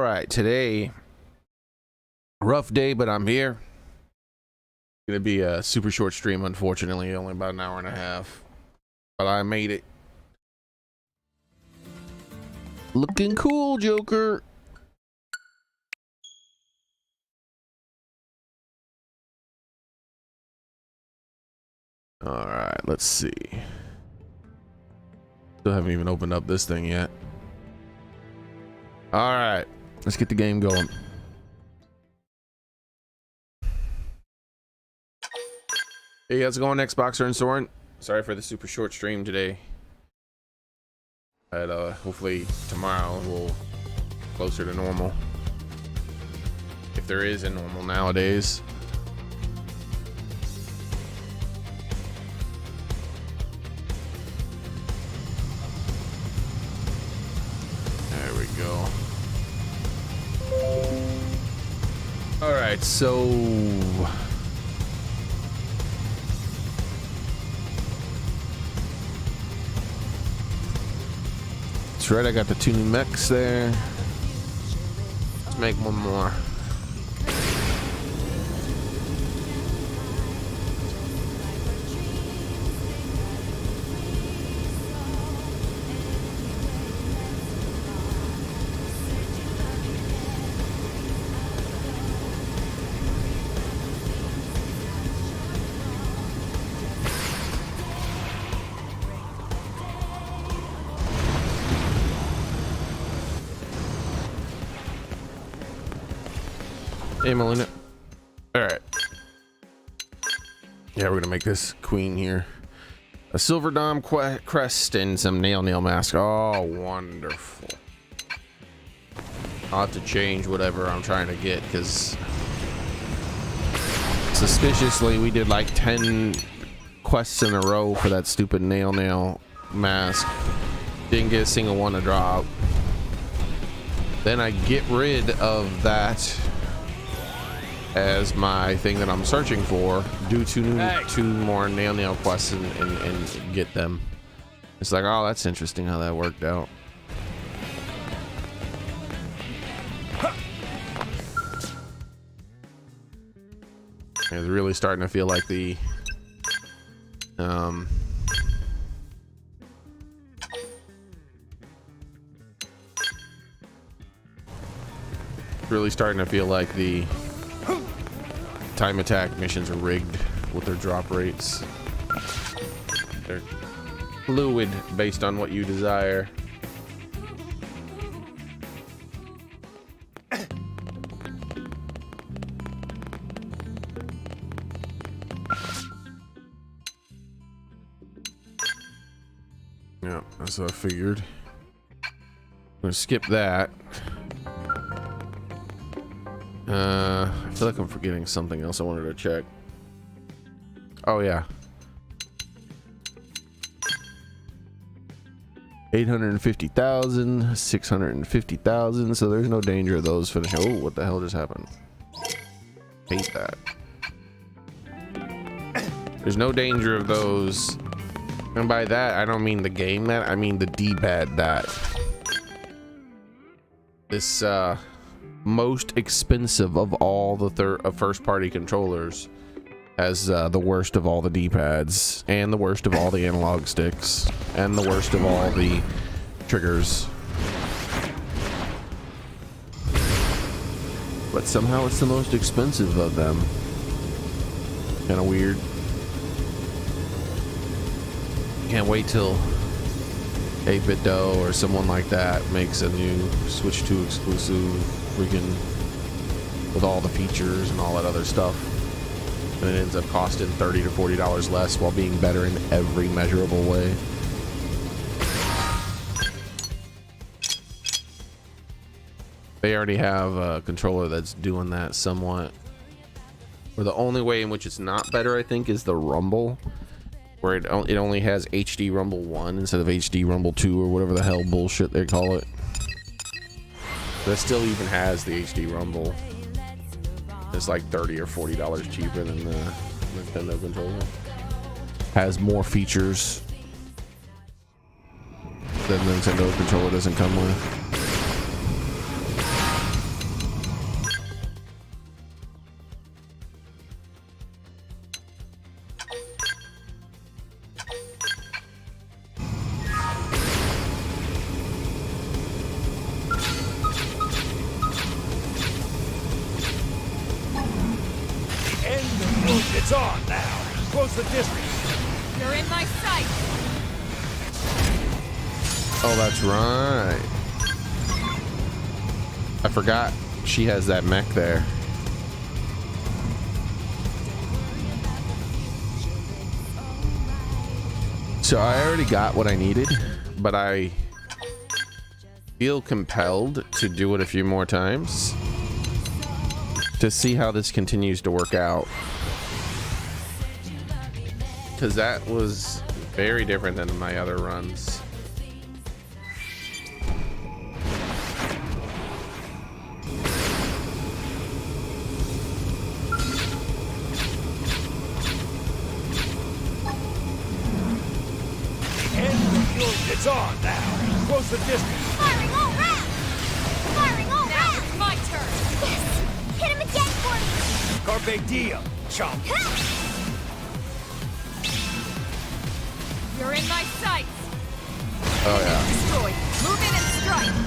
right, today, rough day, but I'm here. Gonna be a super short stream, unfortunately, only about an hour and a half, but I made it. Looking cool, Joker. All right, let's see. Still haven't even opened up this thing yet. All right, let's get the game going. Hey, how's it going, Xboxer and Soren? Sorry for the super short stream today. But hopefully tomorrow we'll closer to normal, if there is a normal nowadays. There we go. All right, so that's right, I got the 2 new mechs there. Let's make one more. Hey, Melina. All right. Yeah, we're gonna make this queen here. A silver dome crest and some nail mask. Oh, wonderful. I'll have to change whatever I'm trying to get, because suspiciously we did like 10 quests in a row for that stupid nail mask. Didn't get a single one to drop. Then I get rid of that as my thing that I'm searching for, do two more nail quests and get them. It's like, oh, that's interesting how that worked out. It's really starting to feel like the really starting to feel like the time attack missions are rigged with their drop rates. They're fluid based on what you desire. Yeah, that's what I figured. I'm gonna skip that. I feel like I'm forgetting something else I wanted to check. Oh yeah. 850,000, 650,000. So there's no danger of those finishing. Oh, what the hell just happened? Hate that. There's no danger of those. And by that, I don't mean the game that, I mean the D-pad that. This, most expensive of all the first party controllers has the worst of all the D-pads, and the worst of all the analog sticks, and the worst of all the triggers. But somehow it's the most expensive of them. Kind of weird. Can't wait till 8BitDo or someone like that makes a new Switch 2 exclusive freaking with all the features and all that other stuff, and it ends up costing $30 to $40 less while being better in every measurable way. They already have a controller that's doing that somewhat, or the only way in which it's not better, I think, is the Rumble, where it only has HD Rumble 1 instead of HD Rumble 2 or whatever the hell bullshit they call it. That still even has the HD Rumble. It's like $30 or $40 cheaper than the Nintendo controller. Has more features than the Nintendo controller doesn't come with. It's on now. Close the distance. You're in my sight. Oh, that's right. I forgot she has that mech there. So I already got what I needed, but I feel compelled to do it a few more times to see how this continues to work out. Because that was very different than my other runs. It's on now. Close the distance. Firing all round! Firing all Now round! it's my turn. Yes! Hit him again for me! Carpe diem, chump. You're in my sights. Oh yeah. Destroyed. Move in and strike.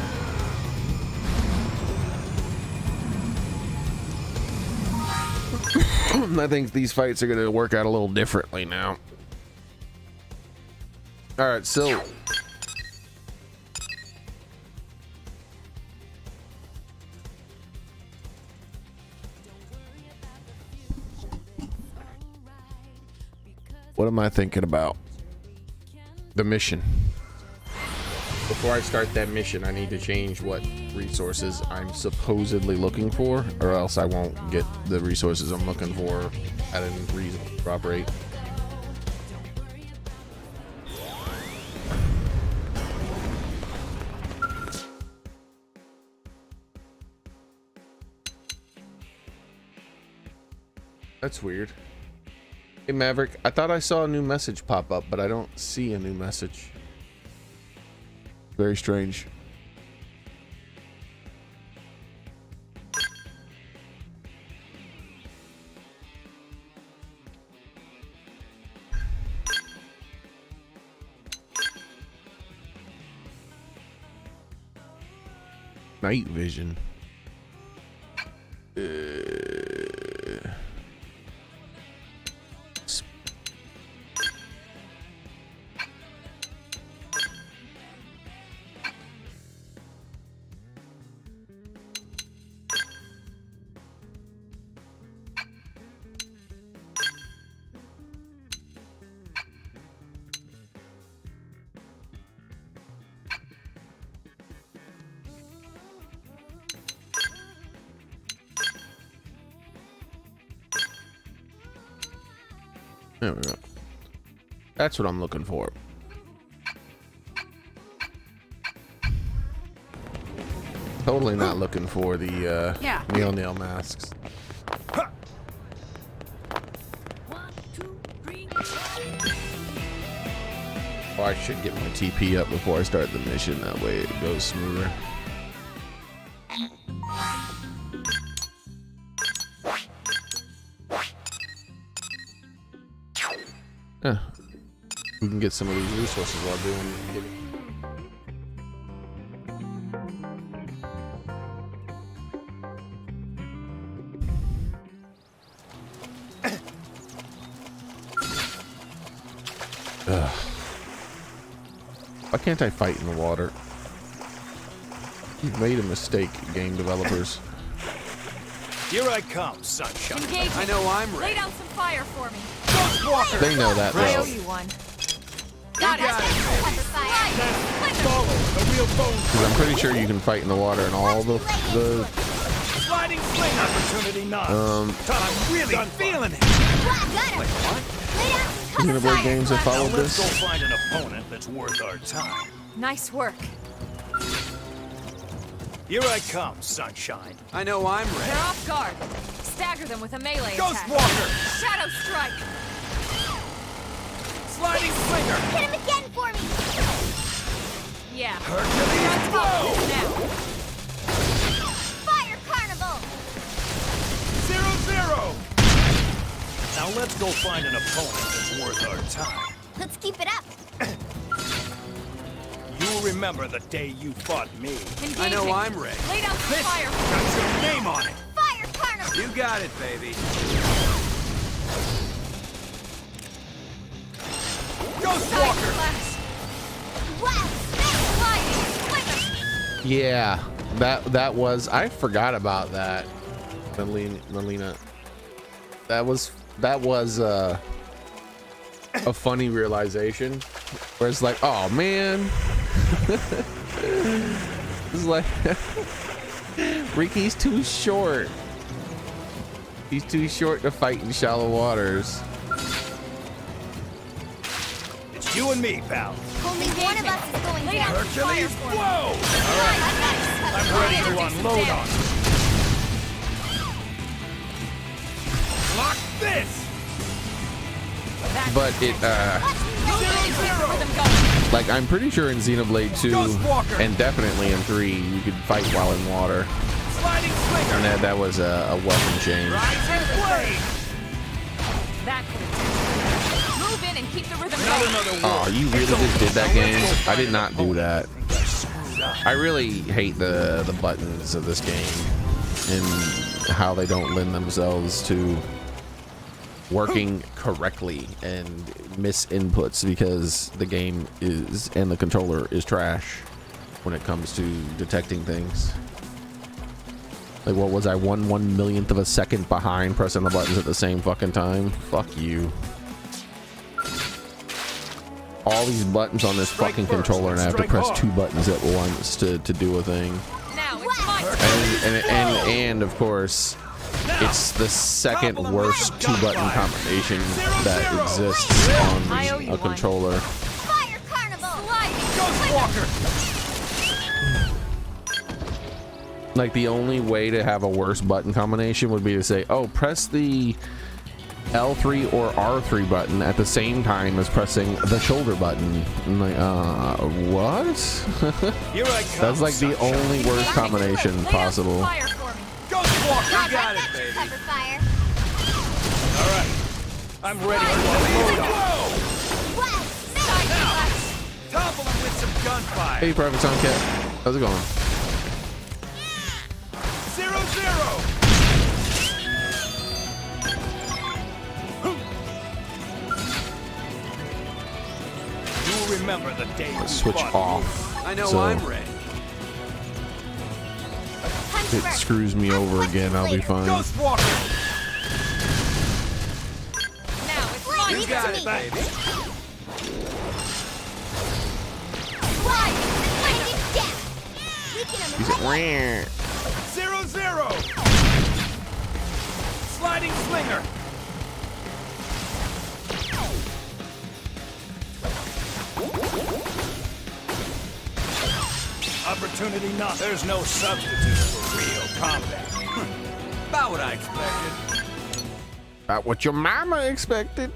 I think these fights are going to work out a little differently now. All right, so what am I thinking about? The mission. Before I start that mission, I need to change what resources I'm supposedly looking for, or else I won't get the resources I'm looking for at a reasonable drop rate. That's weird. Hey Maverick, I thought I saw a new message pop up, but I don't see a new message. Very strange. Night vision. There we go. That's what I'm looking for. Totally not looking for the nail masks. Oh, I should get my TP up before I start the mission. That way it goes smoother. Yeah. We can get some of these resources while doing it. Why can't I fight in the water? You've made a mistake, game developers. Here I come, sunshine. Engaging. I know I'm Lay ready. down some fire for me. Ghostwalker! They know that I owe though. you one. Got it. Follow the real bones. Because I'm pretty sure you can fight in the water and all the Sliding swing opportunity not. I'm really feeling it. Wait, what? Xenoblade games that Now followed let's go this. find an opponent that's worth our time. Nice work. Here I come, sunshine. I know I'm They're ready. off guard. Stagger them with a melee attack. Ghostwalker! Shadow strike. Sliding slinger! Hit him again for me! Yeah. Hercules blow! Now. Fire Carnival! 0-0! Now let's go find an opponent that's worth our time. Let's keep it up! You'll remember the day you fought me. Engaging. I know I'm ready. Lay down some This fire. got your name on it. Fire Carnival! You got it, baby. Ghost Side Walker! slash. Wow. Sliding slinger. Yeah, that was, I forgot about that. Melina. That was a funny realization where it's like, oh man. It's like Ricky's too short. He's too short to fight in shallow waters. It's you and me, pal. Only one of us is going Lay down. down some fire Hercules, for me. whoa! I'm ready to unload on you. Lock this! But it like, I'm pretty sure in Xenoblade 2 and definitely in 3 you could fight while in water, Sliding slinger! and that was a weapon change. Rise and blade! That could move in and keep the rhythm Not going. another Oh, word. you really just did that, games? I did not do that. I really hate the buttons of this game and how they don't lend themselves to working correctly, and miss inputs because the game is, and the controller is trash when it comes to detecting things. Like, what was I, 1/1,000,000th of a second behind pressing the buttons at the same fucking time? Fuck you. All these buttons on this fucking controller, and I have to press 2 buttons at once to do a thing. Now it's my turn. And of course, it's the second worst 2-button combination that exists on a controller. Fire Carnival. Ghost Walker! Like, the only way to have a worse button combination would be to say, oh, press the L3 or R3 button at the same time as pressing the shoulder button. I'm like, what? Here I come. That's like the only worst combination Lay down some possible. fire for me. Ghost Walker! You got it, That's baby. cover fire. Alright. I'm ready to unload on. Wow. Side slash. Topple him with some gunfire. Hey, Private Tomcat. How's it going? 0-0. You'll remember the day we Switch fought. off. I know so I'm ready. if it screws me over again, I'll be fine. Ghost Walker! Now it's my You turn. got it, baby. Slide it down. Weaken him. He's like, "Wah." 0-0. Sliding slinger. Opportunity not. There's no substitute for real combat. About what I expected. About what your mama expected.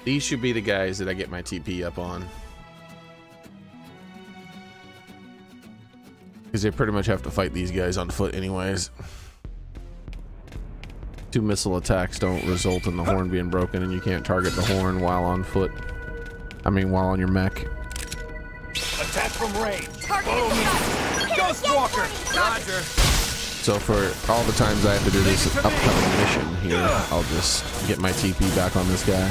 These should be the guys that I get my TP up on, because they pretty much have to fight these guys on foot anyways. 2 missile attacks don't result in the horn being broken, and you can't target the horn while on foot. I mean, while on your mech. Attack from range. Target Follow the me. shot. Ghost Walker. Roger. So for all the times I have to do this upcoming mission here, I'll just get my TP back on this guy.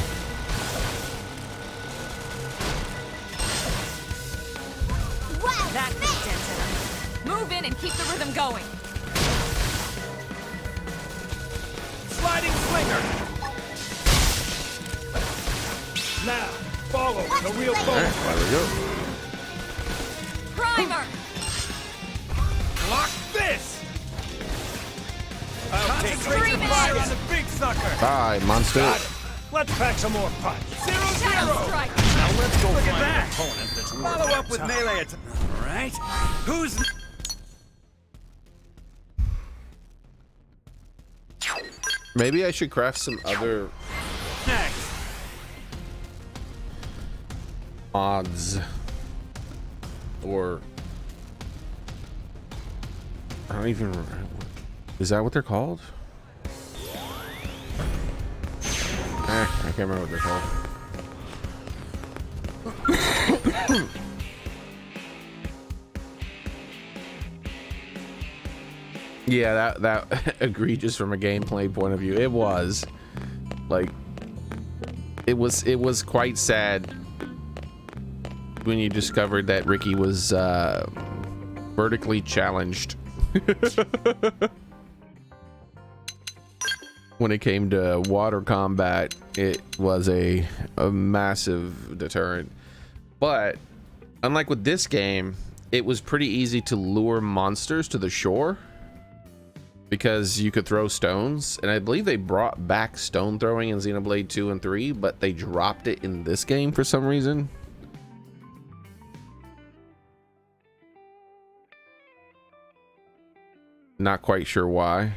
Wow. That makes sense. Move in and keep the rhythm going. Sliding slinger. Now, follow the real All focus. right, there we go. Primer. Lock this. I'll take Concentrate the fire man. on the big sucker. Bye, monster. Got it. Let's pack some more punch. 0-0. Shadow strike. Now let's go find that. an opponent that's worth Follow our up with time. melee attack. All right. Who's Maybe I should craft some other next? mods, or I don't even. Is that what they're called? I can't remember what they're called. Yeah, that egregious from a gameplay point of view. It was like it was quite sad when you discovered that Ricky was vertically challenged when it came to water combat. It was a massive deterrent, but unlike with this game, it was pretty easy to lure monsters to the shore because you could throw stones, and I believe they brought back stone throwing in Xenoblade 2 and 3, but they dropped it in this game for some reason. Not quite sure why.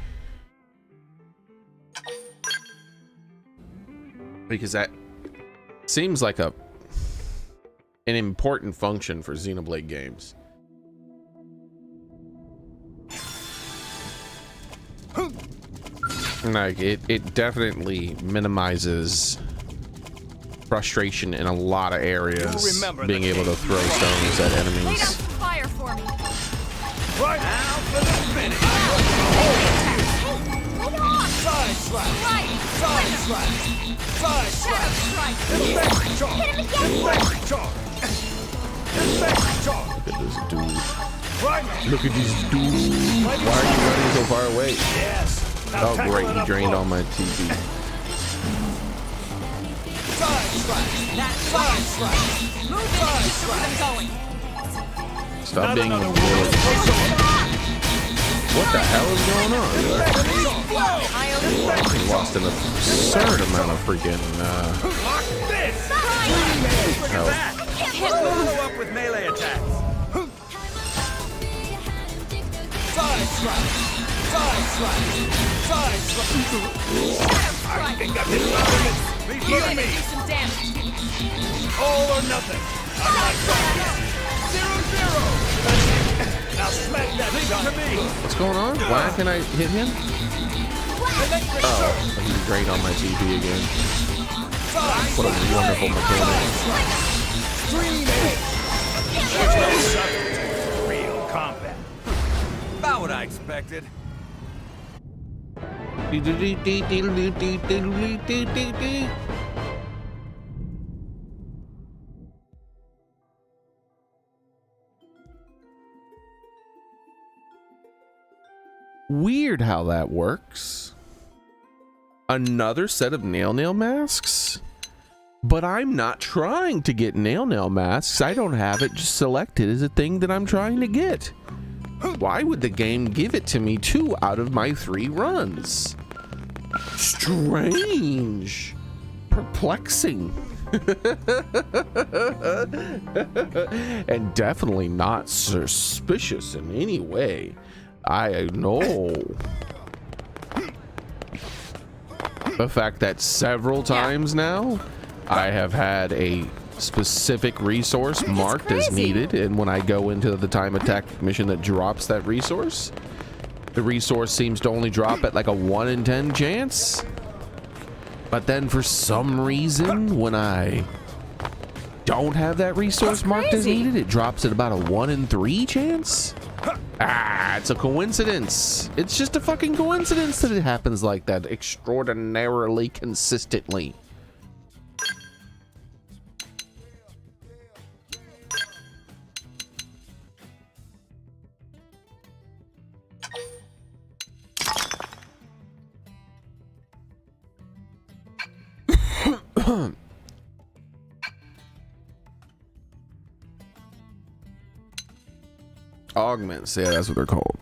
Because that seems like an important function for Xenoblade games. Like it definitely minimizes frustration in a lot of areas, being able to throw stones at Lay down enemies. some fire for me. Right now for the finish. Lay off! Side slap. Right. Side slap. Side Shadow slap. strike. Effect charge. Hit him again! Effect charge. Effect charge. Look at this dude. Right. Look at this dude. Why are you running so far away? Yes. Now Oh tackle great, it he up drained all close. my TP. Side slap. Side slap. Move in and keep the rhythm going. Stop Not being a another bully. one. What the hell is going on? Higher than He lost an absurd amount of freaking Lock this. Look at health. that. Follow up with melee attacks. Side slap. Side slap. Side slap. I think I've hit my limit. Leave Move in me. and do some damage. All or nothing. I'm not done yet. 0-0. That's it. Now smack that shot to me. What's going on? Why can I hit him? Electric Oh, surge. he drained all my TP again. Side What a slap. wonderful mechanic. Stream edge. There's no substitute for real combat. About what I expected. Weird how that works. Another set of nail masks? But I'm not trying to get nail masks. I don't have it just selected as a thing that I'm trying to get. Why would the game give it to me 2 out of my 3 runs? Strange. Perplexing. And definitely not suspicious in any way. I know. The fact that several times now I have had a specific resource marked as needed, and when I go into the time attack mission that drops that resource, the resource seems to only drop at like a 1 in 10 chance. But then for some reason, when I don't have that resource marked as needed, it drops at about a 1 in 3 chance. Ah, it's a coincidence. It's just a fucking coincidence that it happens like that extraordinarily consistently. Augments, yeah, that's what they're called.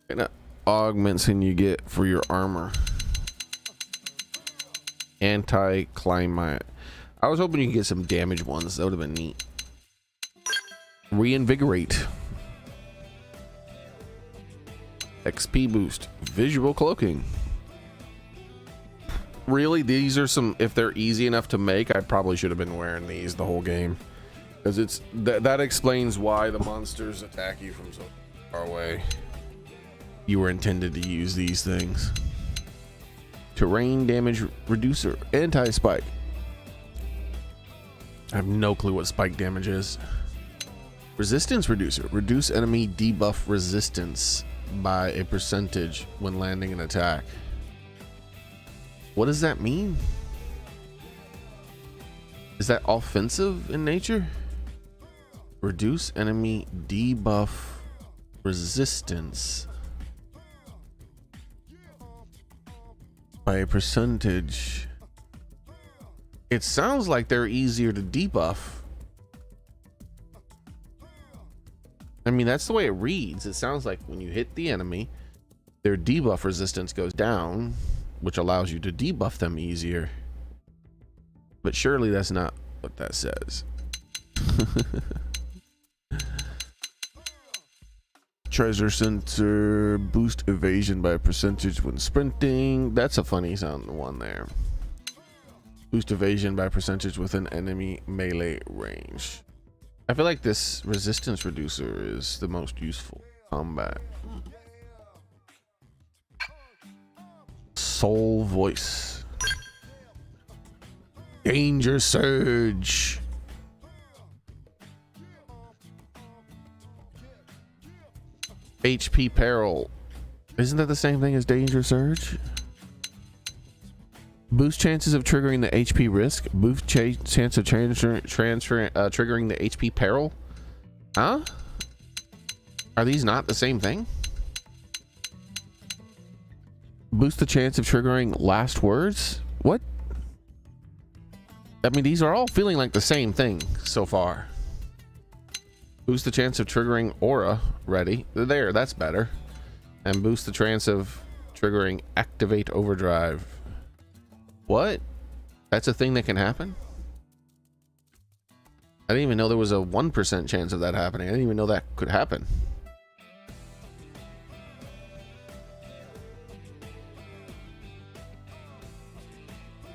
And augments can you get for your armor. Anti-climate. I was hoping you could get some damage ones. That would have been neat. Reinvigorate. XP boost. Visual cloaking. Really, these are some, if they're easy enough to make, I probably should have been wearing these the whole game, because it's that explains why the monsters attack you from so far away. You were intended to use these things. Terrain damage reducer, anti-spike. I have no clue what spike damage is. Resistance reducer. Reduce enemy debuff resistance by a percentage when landing an attack. What does that mean? Is that offensive in nature? Reduce enemy debuff resistance by a percentage. It sounds like they're easier to debuff. I mean, that's the way it reads. It sounds like when you hit the enemy, their debuff resistance goes down, which allows you to debuff them easier. But surely that's not what that says. Treasure Center, boost evasion by a percentage when sprinting. That's a funny sounding one there. Boost evasion by a percentage within enemy melee range. I feel like this resistance reducer is the most useful combat. Soul voice. Danger surge. HP peril. Isn't that the same thing as danger surge? Boost chances of triggering the HP risk. Boost chance of triggering the HP peril. Huh? Are these not the same thing? Boost the chance of triggering last words. What? I mean, these are all feeling like the same thing so far. Boost the chance of triggering aura. Ready. There, that's better. And boost the chance of triggering activate overdrive. What? That's a thing that can happen? I didn't even know there was a 1% chance of that happening. I didn't even know that could happen.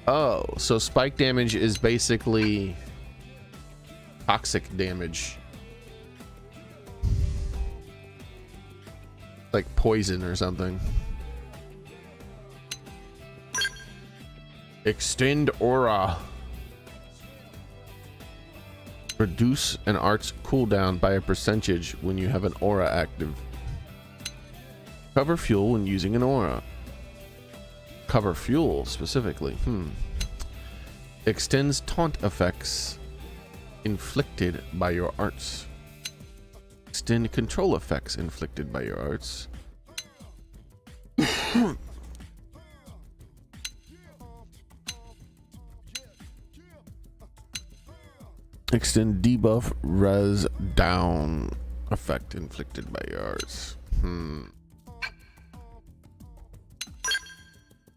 Oh, so spike damage is basically toxic damage. Like poison or something. Extend aura. Reduce an art's cooldown by a percentage when you have an aura active. Cover fuel when using an aura. Cover fuel specifically. Extends taunt effects inflicted by your arts. Extend control effects inflicted by your arts. Extend debuff res down effect inflicted by your arts.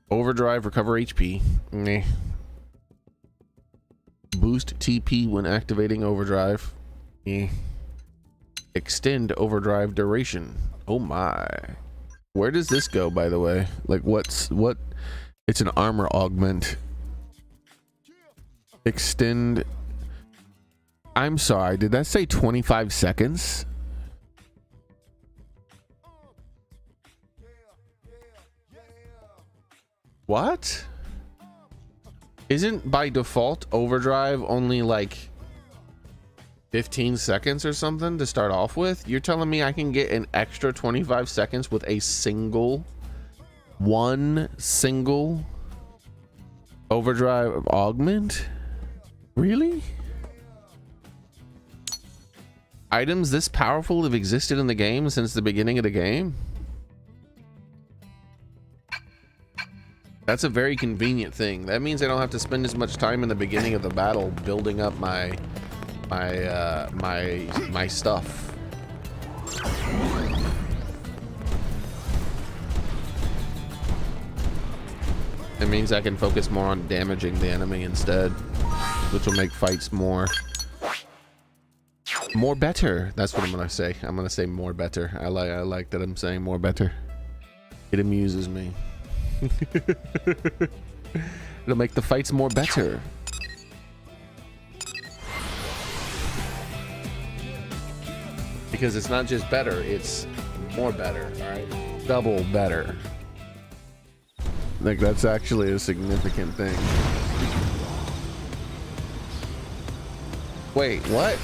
Overdrive, recover HP. Meh. Boost TP when activating overdrive. Eh. Extend overdrive duration. Oh my. Where does this go, by the way? Like what? It's an armor augment. Extend. I'm sorry, did that say 25 seconds? What? Isn't by default overdrive only like 15 seconds or something to start off with? You're telling me I can get an extra 25 seconds with a one single overdrive augment? Really? Items this powerful have existed in the game since the beginning of the game? That's a very convenient thing. That means I don't have to spend as much time in the beginning of the battle building up my stuff. It means I can focus more on damaging the enemy instead, which will make fights more better. That's what I'm gonna say. I'm gonna say more better. I like that I'm saying more better. It amuses me. It'll make the fights more better. Because it's not just better, it's more better, alright? Double better. Like, that's actually a significant thing. Wait, what?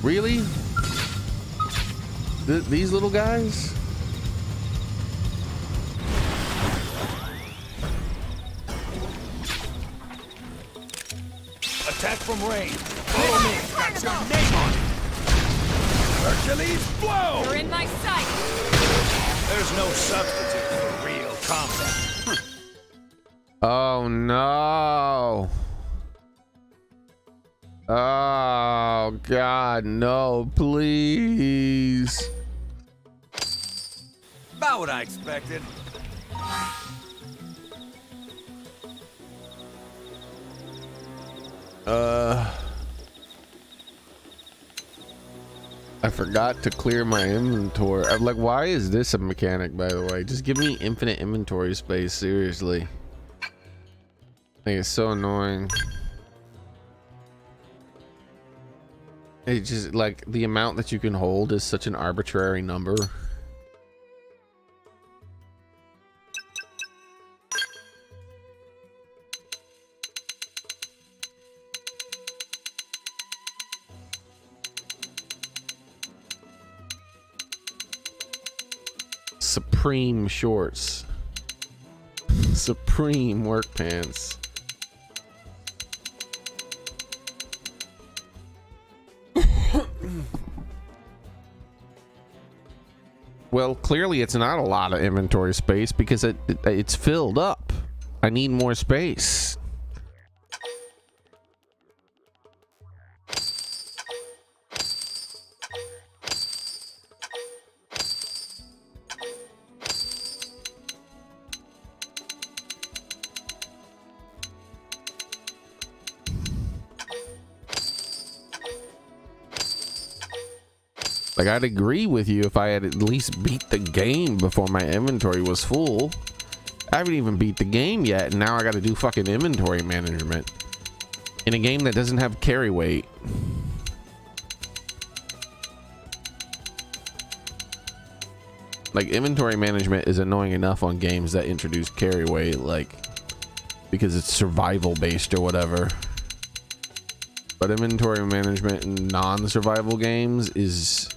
Really? These little guys? Attack from range. Follow me. Got your name on it. Hercules, blow! You're in my sight. There's no substitute for real combat. Oh no. Oh God, no, please. About what I expected. I forgot to clear my inventory. I'm like, why is this a mechanic, by the way? Just give me infinite inventory space, seriously. I think it's so annoying. It just, like, the amount that you can hold is such an arbitrary number. Supreme shorts. Supreme work pants. Well, clearly it's not a lot of inventory space because it's filled up. I need more space. Like, I'd agree with you if I had at least beat the game before my inventory was full. I haven't even beat the game yet, and now I got to do fucking inventory management in a game that doesn't have carry weight. Like, inventory management is annoying enough on games that introduce carry weight, like, because it's survival based or whatever. But inventory management in non-survival games is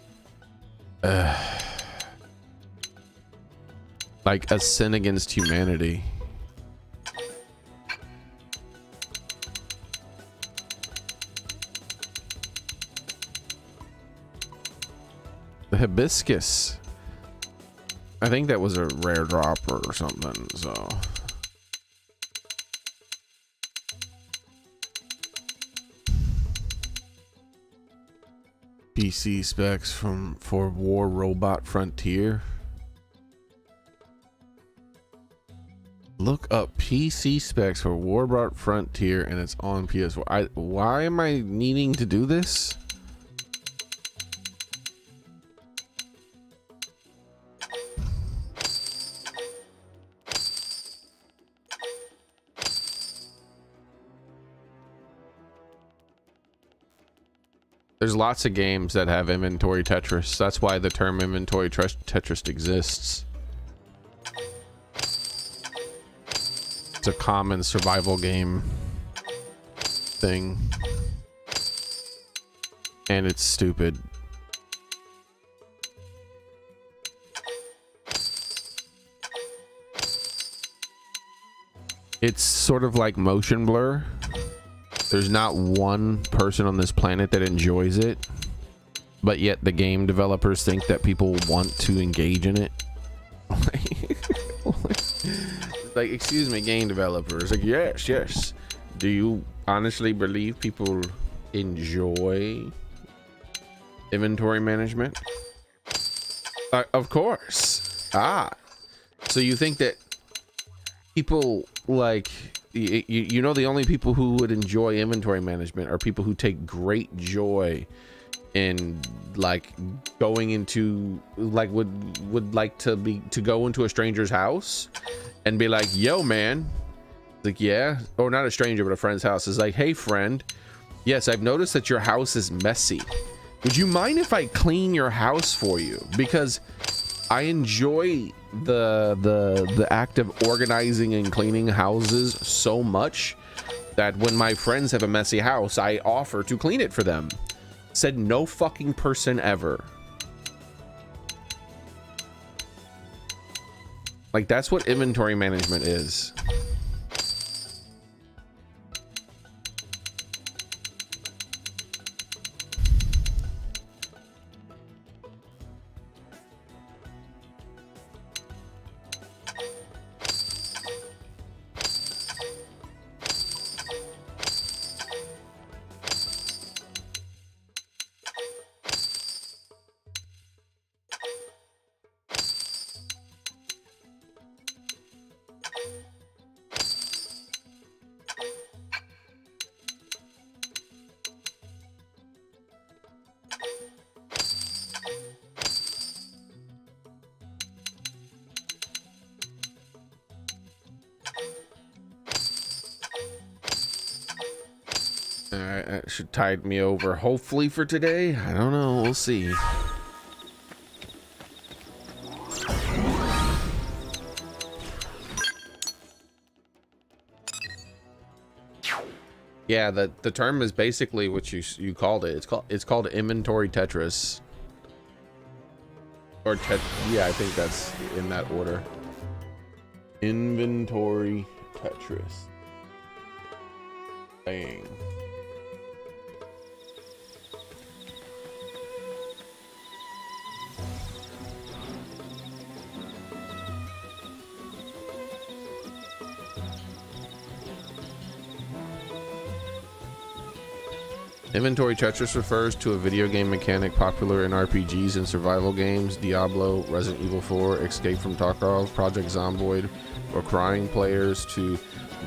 like a sin against humanity. The hibiscus, I think that was a rare dropper or something, so PC specs for War Robot Frontier. Look up PC specs for War Robot Frontier, and it's on PS4. Why am I needing to do this? There's lots of games that have inventory Tetris. That's why the term inventory Tetris exists. It's a common survival game thing. And it's stupid. It's sort of like motion blur. There's not one person on this planet that enjoys it, but yet the game developers think that people want to engage in it. Like, excuse me, game developers. Like, yes. Do you honestly believe people enjoy inventory management? Of course. So you think that people, like, you know, the only people who would enjoy inventory management are people who take great joy in, like, going into, like, would like to go into a stranger's house and be like, yo man, like, yeah, or not a stranger but a friend's house, is like, hey friend, yes, I've noticed that your house is messy. Would you mind if I clean your house for you? Because I enjoy the act of organizing and cleaning houses so much that when my friends have a messy house, I offer to clean it for them. Said no fucking person ever. Like, that's what inventory management is. Alright, that should tide me over, hopefully, for today. I don't know, we'll see. Yeah, the term is basically what you called it. It's called inventory Tetris. Or yeah, I think that's in that order. Inventory Tetris. Dang. Inventory Tetris refers to a video game mechanic popular in RPGs and survival games, Diablo, Resident Evil 4, Escape from Tarkov, Project Zomboid, requiring players to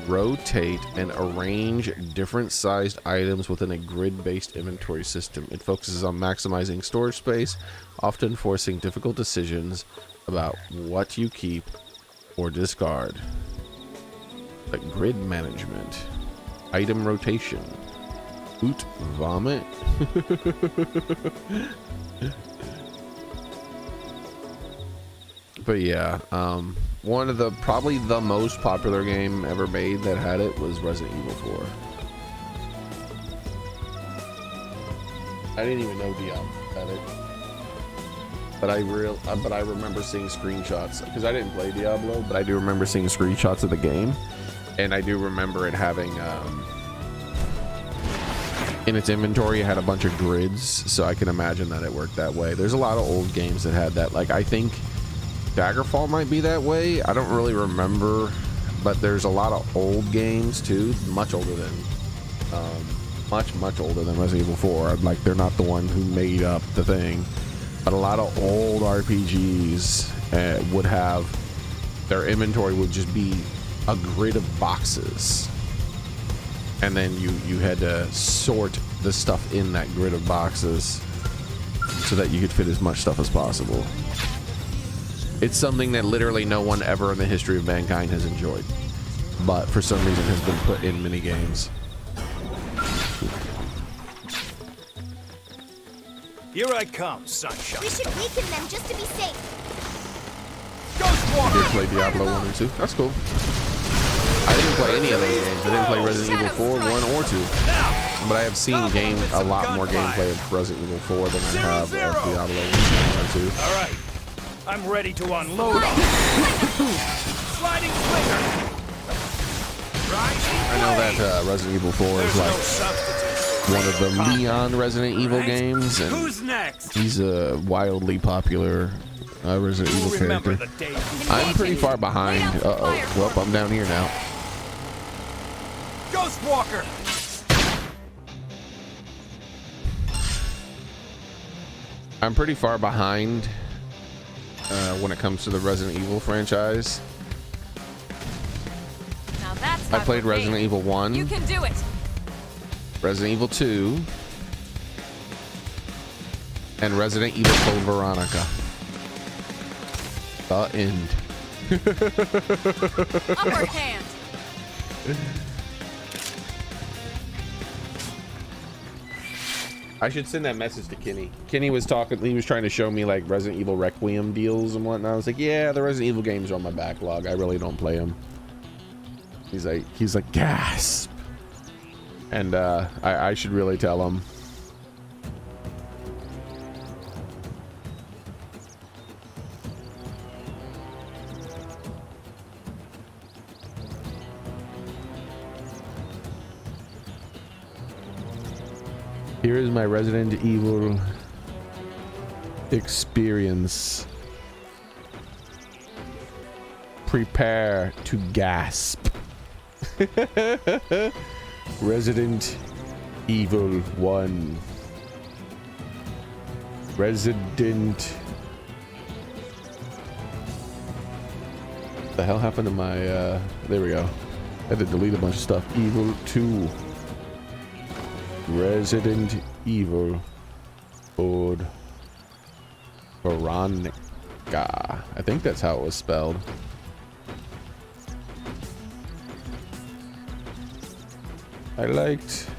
rotate and arrange different sized items within a grid-based inventory system. It focuses on maximizing storage space, often forcing difficult decisions about what you keep or discard. Like grid management, item rotation, oot vomit. But yeah, one of the probably the most popular game ever made that had it was Resident Evil 4. I didn't even know Diablo had it, but I remember seeing screenshots because I didn't play Diablo, but I do remember seeing screenshots of the game, and I do remember it having in its inventory it had a bunch of grids, so I can imagine that it worked that way. There's a lot of old games that had that. Like, I think Daggerfall might be that way. I don't really remember, but there's a lot of old games too, much older than much older than Resident Evil 4. Like, they're not the one who made up the thing, but a lot of old RPGs would have their inventory would just be a grid of boxes, and then you had to sort the stuff in that grid of boxes so that you could fit as much stuff as possible. It's something that literally no one ever in the history of mankind has enjoyed, but for some reason has been put in mini games. Here I come, sunshine. We should weaken them just to be safe. I did play Diablo 1 and 2. That's cool. I didn't play any of those games. I didn't play Resident Evil 4, 1, or 2. But I have seen a lot more gameplay of Resident Evil 4 than I have of Diablo 1 and 2. Alright, I'm ready to unload on sliding finger. I know that Resident Evil 4 is like one of the Leon Resident Evil games, and who's next? he's a wildly popular Resident Evil character. I'm pretty far behind. Uh-oh. Well, I'm down here now. Ghost Walker. I'm pretty far behind when it comes to the Resident Evil franchise. Now that's I not played for me. Resident Evil 1, You can do it. Resident Evil 2, and Resident Evil Code Veronica. The end. Upper hand. I should send that message to Kenny. Kenny was talking, he was trying to show me like Resident Evil Requiem deals and whatnot. I was like, yeah, the Resident Evil games are on my backlog. I really don't play them. He's like, gasp. And I should really tell him. Here is my Resident Evil experience. Prepare to gasp. Resident Evil 1. Resident. What the hell happened to my there we go. I had to delete a bunch of stuff. Evil 2. Resident Evil Code Veronica. I think that's how it was spelled. I liked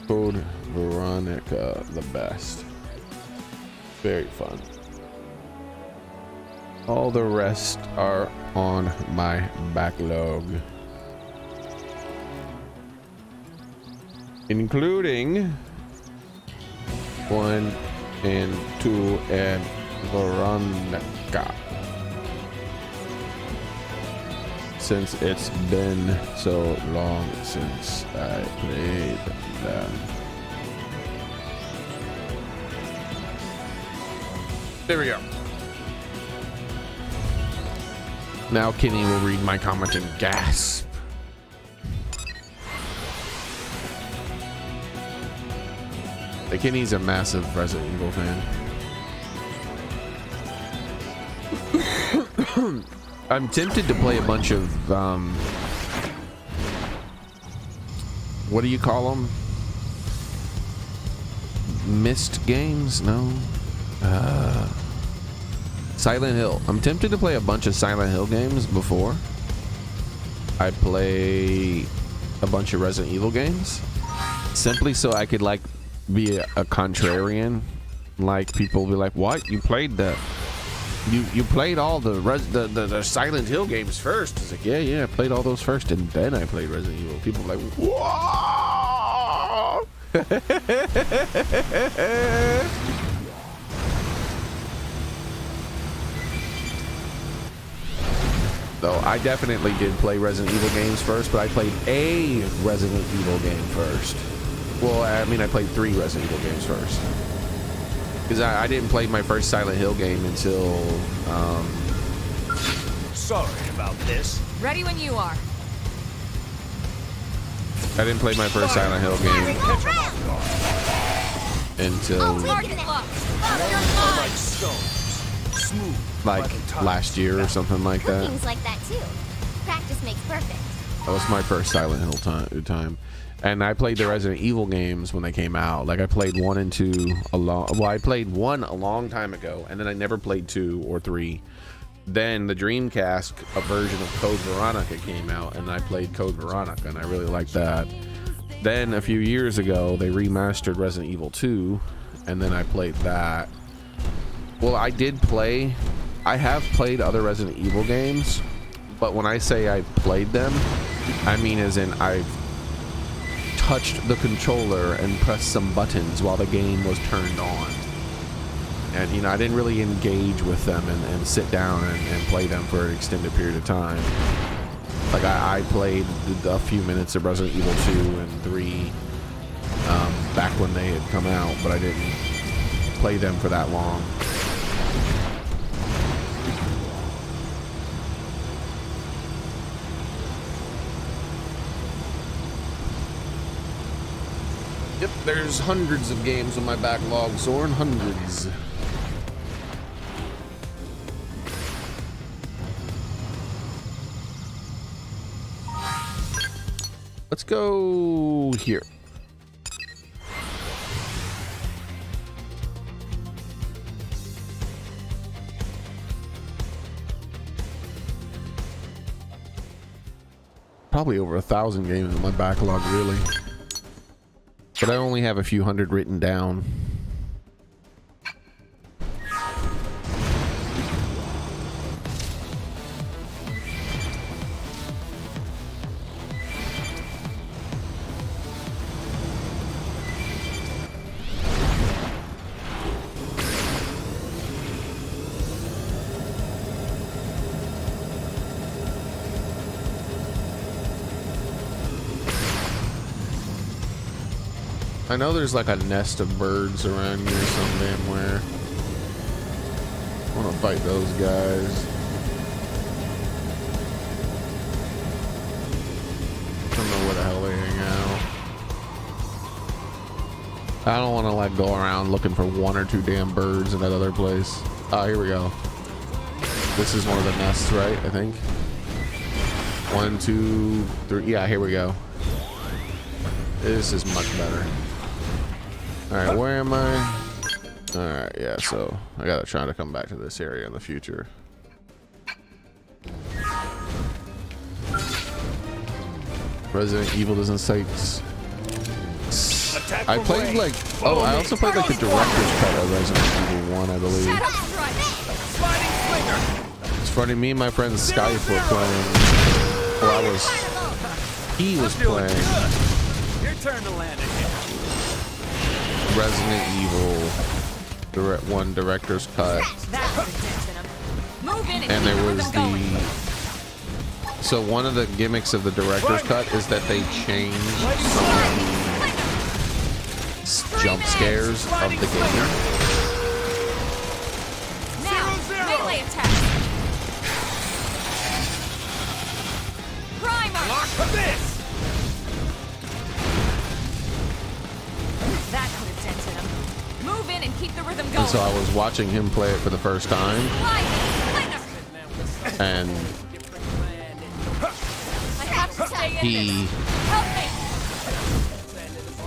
Code Veronica the best. Very fun. All the rest are on my backlog, including 1 and 2 and Veronica. Since it's been so long since I played them. There we go. Now Kenny will read my comment and gasp. Kenny's a massive Resident Evil fan. I'm tempted to play a bunch of what do you call them? Mist games? No. Silent Hill. I'm tempted to play a bunch of Silent Hill games before I play a bunch of Resident Evil games, simply so I could like be a contrarian. Like people be like, what, you played the you played all the Silent Hill games first? It's like, yeah, I played all those first and then I played Resident Evil. People are like, whoa. Though I definitely did play Resident Evil games first, but I played a Resident Evil game first. Well, I mean, I played 3 Resident Evil games first. Because I didn't play my first Silent Hill game until... Sorry about this. Ready when you are. I didn't play my first Silent Hill game until... Target locked. Like stones. Smooth. like last year or something like that. Cooking's like that too. Practice makes perfect. That was my first Silent Hill time. And I played the Resident Evil games when they came out. Like I played 1 and 2 I played 1 a long time ago, and then I never played 2 or 3. Then the Dreamcast, a version of Code Veronica came out, and I played Code Veronica, and I really liked that. Then a few years ago, they remastered Resident Evil 2, and then I played that. Well, I have played other Resident Evil games, but when I say I played them, I mean as in I've touched the controller and pressed some buttons while the game was turned on. And, you know, I didn't really engage with them and sit down and play them for an extended period of time. Like, I played a few minutes of Resident Evil 2 and 3 back when they had come out, but I didn't play them for that long. Yep, there's hundreds of games on my backlog, Zoran, hundreds. Let's go here. Probably over 1,000 games in my backlog, really. but I only have a few hundred written down. I know there's like a nest of birds around here some damn where. I want to fight those guys. I don't know where the hell they hang out. I don't want to like go around looking for one or two damn birds in that other place. Oh, here we go. This is one of the nests, right? I think. 1, 2, 3. Yeah, here we go. This is much better. Alright, where am I? Alright, yeah, so I gotta try to come back to this area in the future. Resident Evil doesn't say. I played like. Oh, I also played like the director's cut of Resident Evil 1, I believe. It's funny, me and my friend Skype were playing. Well, he was playing. Your turn to land again. Resident Evil director's cut, and there was the. So one of the gimmicks of the director's cut is that they changed some jump scares of the game. Now, melee attack. Primer. Lock for this. That could have dented him. Move in and keep the rhythm going. And so I was watching him play it for the first time, and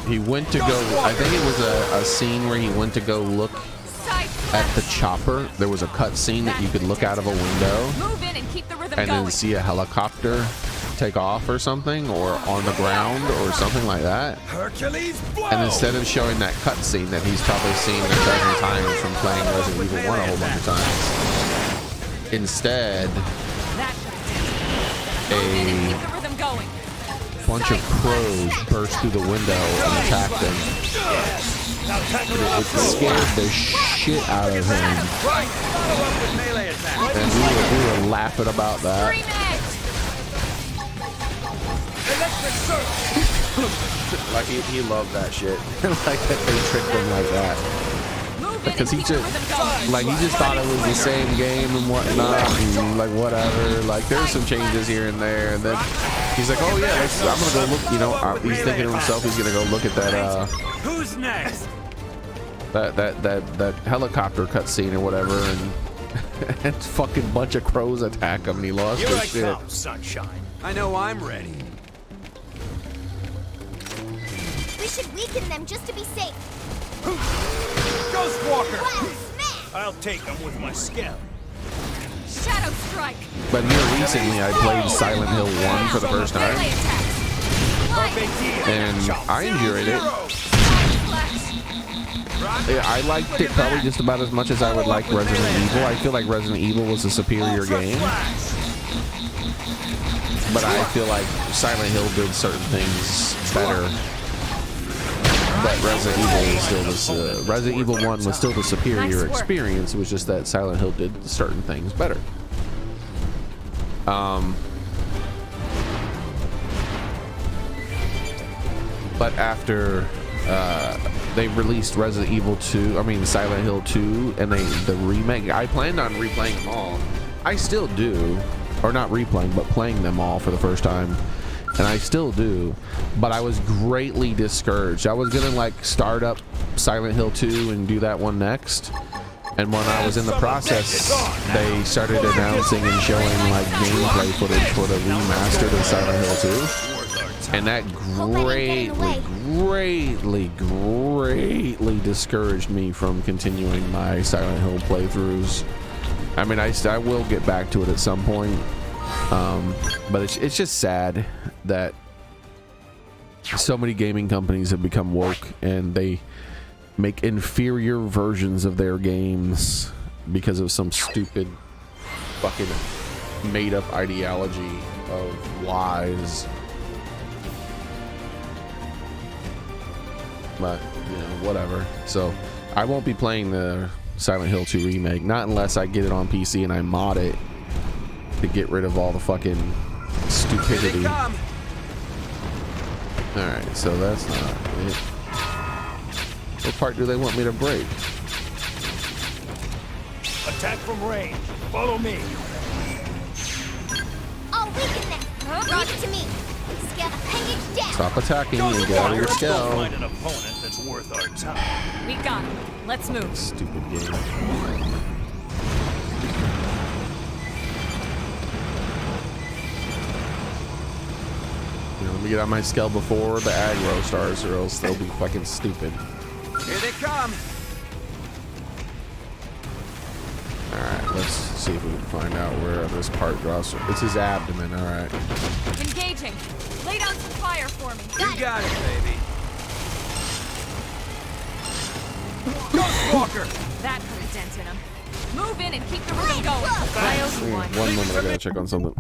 he went to go. I think it was a scene where he went to go look at the chopper. There was a cut scene that you could look out of a window Move in and keep the rhythm and going. then see a helicopter take off or something, or on the ground or something like that. Hercules blow. And instead of showing that cut scene that he's probably seen a dozen times from playing Resident Evil 1 a whole bunch of times, instead a bunch of crows burst through the window and attacked him. It scared the shit out of him, and we were laughing about that. Like he loved that shit. Like that they tricked him like that. Because he just thought it was the same game and whatnot, and like whatever. Like there's some changes here and there, and then he's like, oh yeah, I'm gonna go look. You know, he's thinking to himself, he's gonna go look at that. Who's next? That helicopter cutscene or whatever, and and fucking bunch of crows attack him, and he lost his shit. Come, sunshine. I know I'm ready. We should weaken them just to be safe. Ghost Walker. Wow, smash! I'll take them with my skill. Shadow strike. But here recently, I played Silent Hill 1 for the first time, and I enjoyed it. Yeah, I liked it probably just about as much as I would like Resident Evil. I feel like Resident Evil was a superior game, but I feel like Silent Hill did certain things better. But Resident Evil 1 was still the superior experience. It was just that Silent Hill did certain things better. But after they released Resident Evil 2, I mean Silent Hill 2, and the remake, I planned on replaying them all. I still do, or not replaying, but playing them all for the first time. And I still do, but I was greatly discouraged. I was gonna like start up Silent Hill 2 and do that one next, and when I was in the process, they started announcing and showing like gameplay footage for the remastered of Silent Hill 2, and that greatly discouraged me from continuing my Silent Hill playthroughs. I mean, I will get back to it at some point. But it's just sad that So many gaming companies have become woke and they make inferior versions of their games because of some stupid fucking made up ideology of lies. But you know, whatever. So I won't be playing the Silent Hill 2 remake, not unless I get it on PC and I mod it to get rid of all the fucking stupidity. Alright, so that's not it. What part do they want me to break? Attack from range. Follow me. I'll weaken them. Leave it to me. Scale appendage down. Stop attacking me and get out of your Let's go scale. find an opponent that's worth our time. We got him. Let's move. Stupid game. Let me get out my scale before the aggro starts, or else they'll be fucking stupid. Here they come. Alright, let's see if we can find out where this part drops. It's his abdomen, alright. Engaging. Lay down some fire for me. You got it, baby. Ghostwalker! That put a dent in him. Move in and keep the rhythm going. Bios one. One moment, I gotta check on something.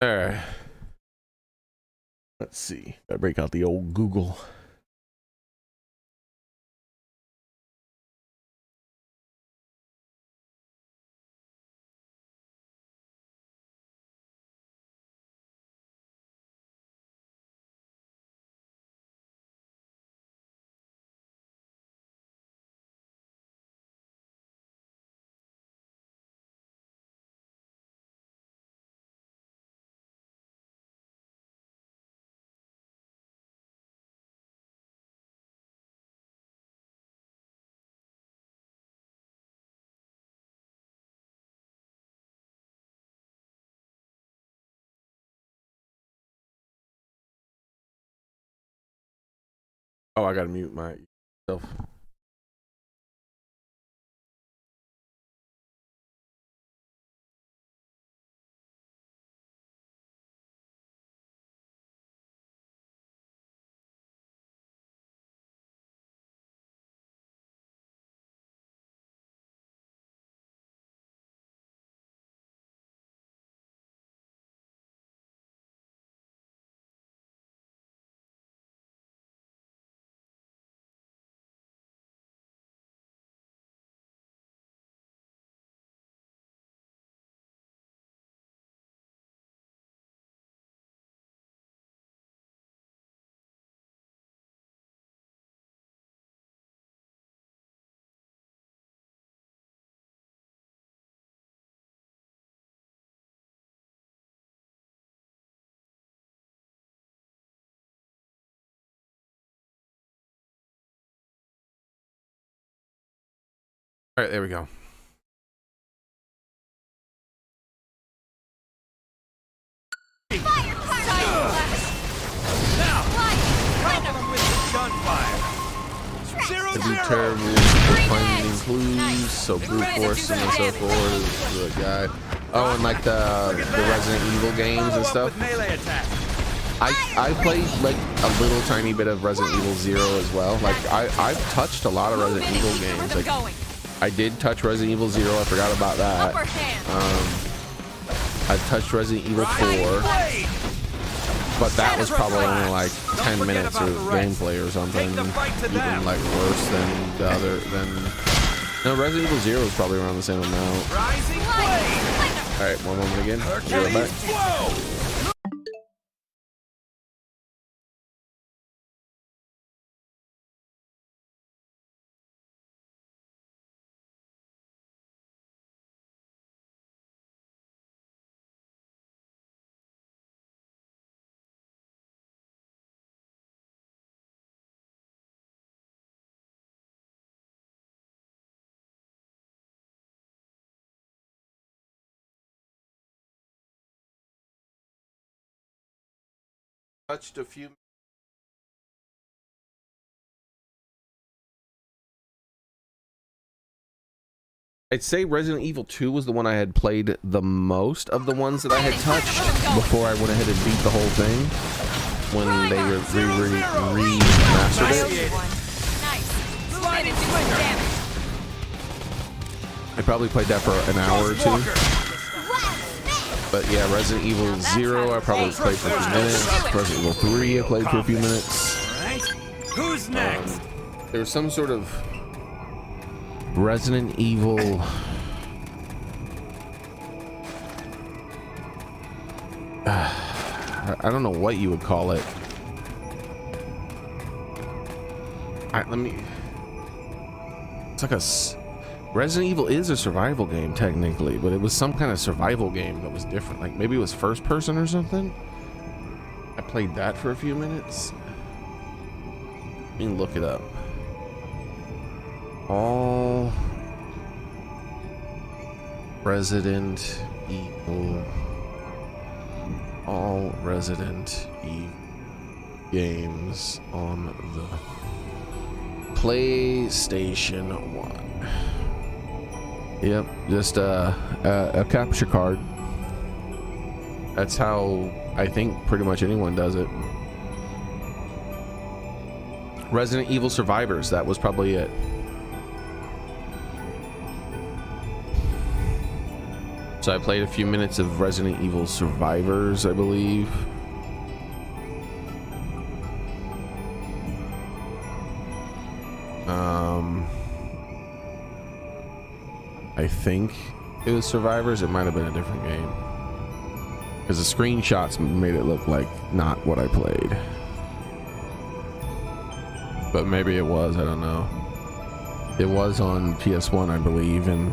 Alright. Let's see. Gotta break out the old Google. Oh, I gotta mute myself. All right, there we go. Fire Now, problem with the gunfire. Zero, It'd be zero. terrible for finding clues, so brute force and so forth is the guy. Oh, and like the Resident Evil games and Follow up stuff. with melee attack. I played like a little tiny bit of Resident Evil 0 as well. Like I've touched a lot of Move Resident in and Evil keep the games. rhythm Like going. I did touch Resident Evil 0. I forgot about that. Upper hand. I touched Resident Evil 4, Blade. but that was probably only like 10 minutes of gameplay or something. Take the fight to Even them. like worse than the other. No, Resident Evil 0 is probably around the same amount. Rising blade. All right, one moment again. Be right Hercules back. flow. Touched a few. I'd say Resident Evil 2 was the one I had played the most of the ones that I had touched before I went ahead and beat the whole thing when they remastered it. Nice. Move in and do some damage. I probably played that for an hour or two. Walker. But yeah, Resident Evil 0 I probably played for a few minutes. Resident Evil 3 I played for a few minutes. All right. Who's next? There was some sort of Resident Evil. I don't know what you would call it. It's like Resident Evil is a survival game technically, but it was some kind of survival game that was different. Like maybe it was first person or something. I played that for a few minutes. Let me look it up. All Resident Evil games on the PlayStation 1. Yep, just a capture card. That's how I think pretty much anyone does it. Resident Evil Survivors, that was probably it. So I played a few minutes of Resident Evil Survivors, I believe. I think it was Survivors. It might have been a different game because the screenshots made it look like not what I played, but maybe it was. I don't know. It was on PS1, I believe, and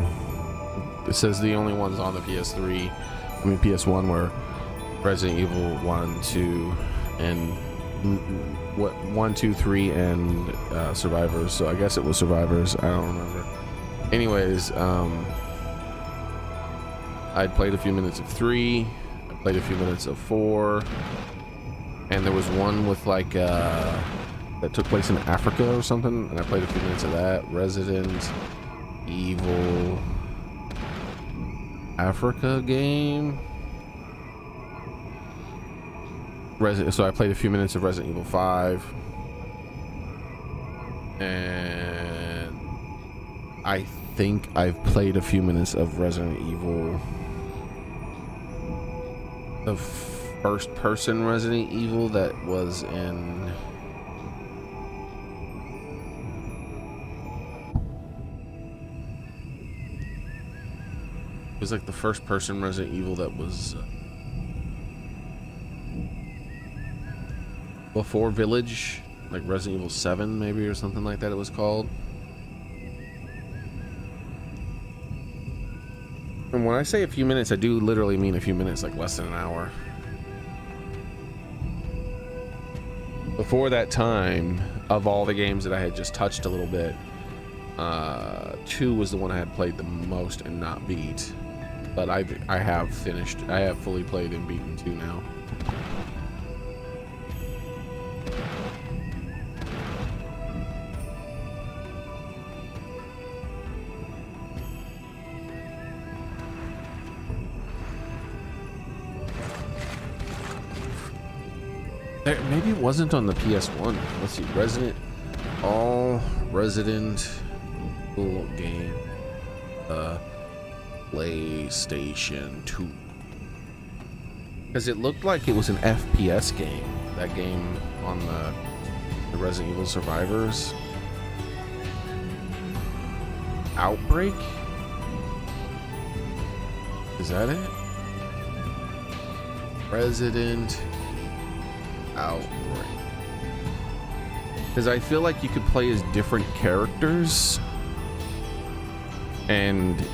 it says the only ones on the PS3, I mean PS1, were Resident Evil 1, 2, and 1, 2, 3, and Survivors. So I guess it was Survivors. I don't remember. Anyways, I'd played a few minutes of 3. I played a few minutes of 4, and there was one with like that took place in Africa or something, and I played a few minutes of that. Resident Evil Africa game. So I played a few minutes of Resident Evil 5, and I think I've played a few minutes of Resident Evil, the first person Resident Evil that was in it was like the first person Resident Evil that was before Village, like Resident Evil 7 maybe, or something like that it was called. And when I say a few minutes, I do literally mean a few minutes, like less than an hour. Before that time, of all the games that I had just touched a little bit, 2 was the one I had played the most and not beat, but I have fully played and beaten 2 now. Maybe it wasn't on the PS1. Let's see. Resident Evil game. PlayStation 2. Because it looked like it was an FPS game. That game on the Resident Evil Survivors. Outbreak? Is that it? Resident Outbreak. Because I feel like you could play as different characters, and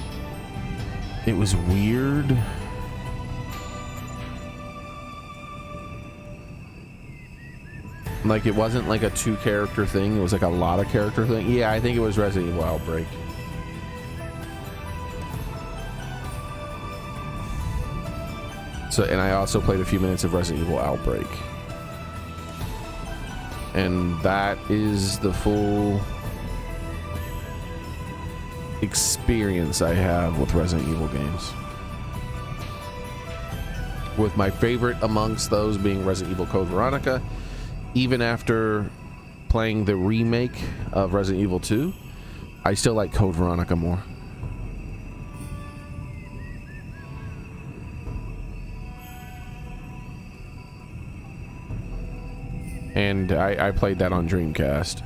it was weird. Like, it wasn't like a 2-character thing, it was like a lot of character thing. Yeah, I think it was Resident Evil Outbreak. So, and I also played a few minutes of Resident Evil Outbreak. And that is the full experience I have with Resident Evil games. With my favorite amongst those being Resident Evil Code Veronica. Even after playing the remake of Resident Evil 2, I still like Code Veronica more. And I played that on Dreamcast.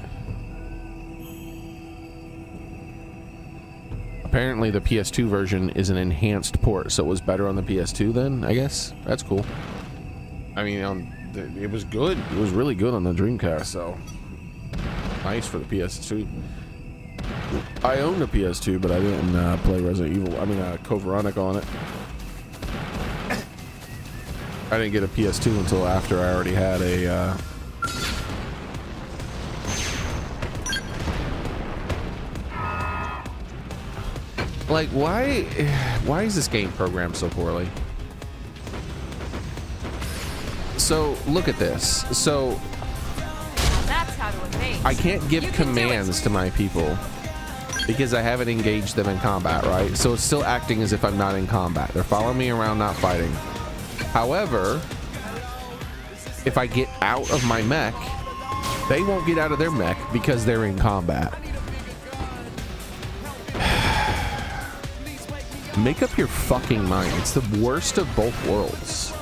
Apparently the PS2 version is an enhanced port, so it was better on the PS2 then, I guess. That's cool. I mean, it was good. It was really good on the Dreamcast, so nice for the PS2. I owned a PS2, but I didn't play Resident Evil. I mean, Code Veronica on it. I didn't get a PS2 until after I already had a like, why is this game programmed so poorly? So look at this. So That's how to evade. I can't give commands to my people because I haven't engaged them in combat, right? So it's still acting as if I'm not in combat. They're following me around, not fighting. However, if I get out of my mech, they won't get out of their mech because they're in combat. Make up your fucking mind. It's the worst of both worlds.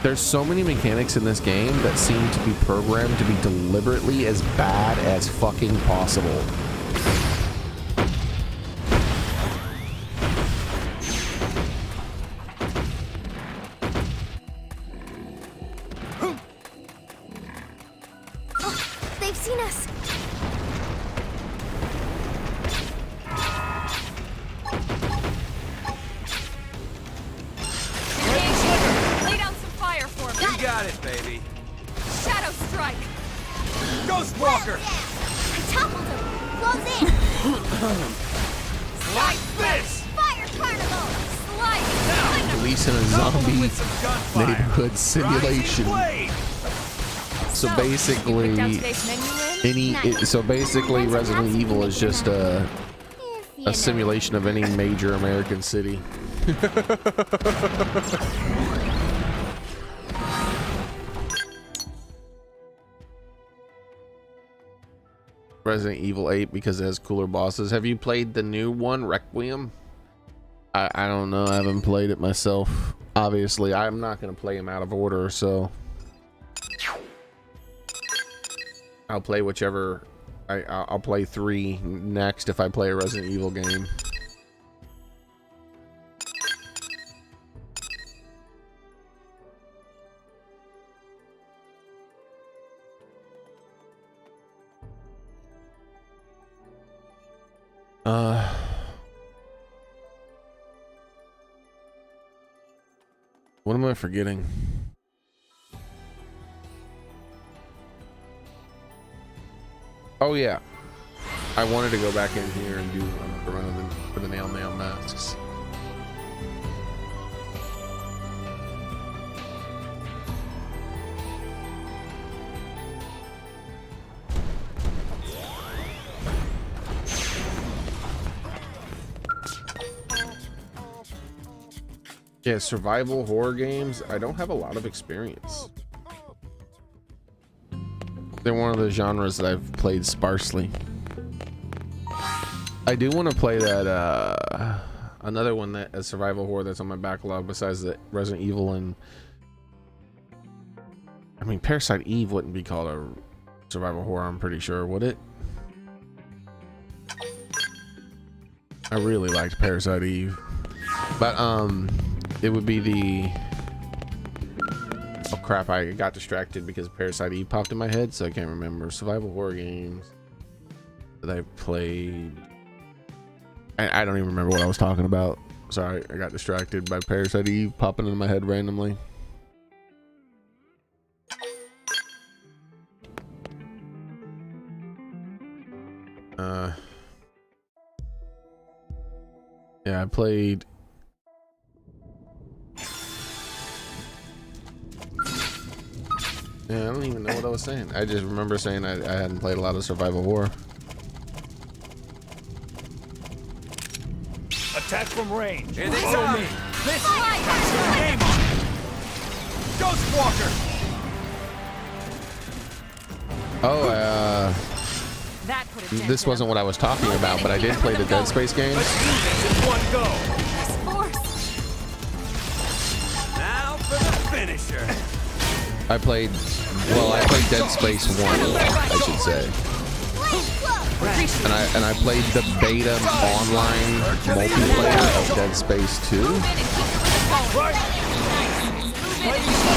There's so many mechanics in this game that seem to be programmed to be deliberately as bad as fucking possible. They've seen us. Lay down some fire for me. You got it, baby. Shadow strike. Ghost Walker! I toppled him. Close in. Like this! Fire carnival. Slide. Releasing a zombie neighborhood simulation. So basically, Down today's menu in? so basically, Resident Evil is just a simulation of any major American city. Resident Evil 8 because it has cooler bosses. Have you played the new one, Requiem? I don't know. I haven't played it myself. Obviously, I'm not going to play them out of order, so I'll play whichever. I'll play 3 next if I play a Resident Evil game. What am I forgetting? Oh yeah. I wanted to go back in here and do another run of for the nail masks. Yeah, survival horror games, I don't have a lot of experience. They're one of the genres that I've played sparsely. I do want to play that another one that a survival horror that's on my backlog besides the Resident Evil, and I mean Parasite Eve wouldn't be called a survival horror, I'm pretty sure, would it? I really liked Parasite Eve, but it would be the, oh crap, I got distracted because Parasite Eve popped in my head, so I can't remember survival horror games that I've played. I don't even remember what I was talking about. Sorry, I got distracted by Parasite Eve popping in my head randomly. Yeah, I played. Yeah, I don't even know what I was saying. I just remember saying I hadn't played a lot of survival horror. Attack from range. Here they Follow are. me. This is your name on it. Ghost Walker. Oh, That could have this wasn't what I was talking about, but I did play the Dead Space games. Let's do this in one go. Now for the finisher. I played Dead Space 1, I should say. And I played the beta online multiplayer of Dead Space 2.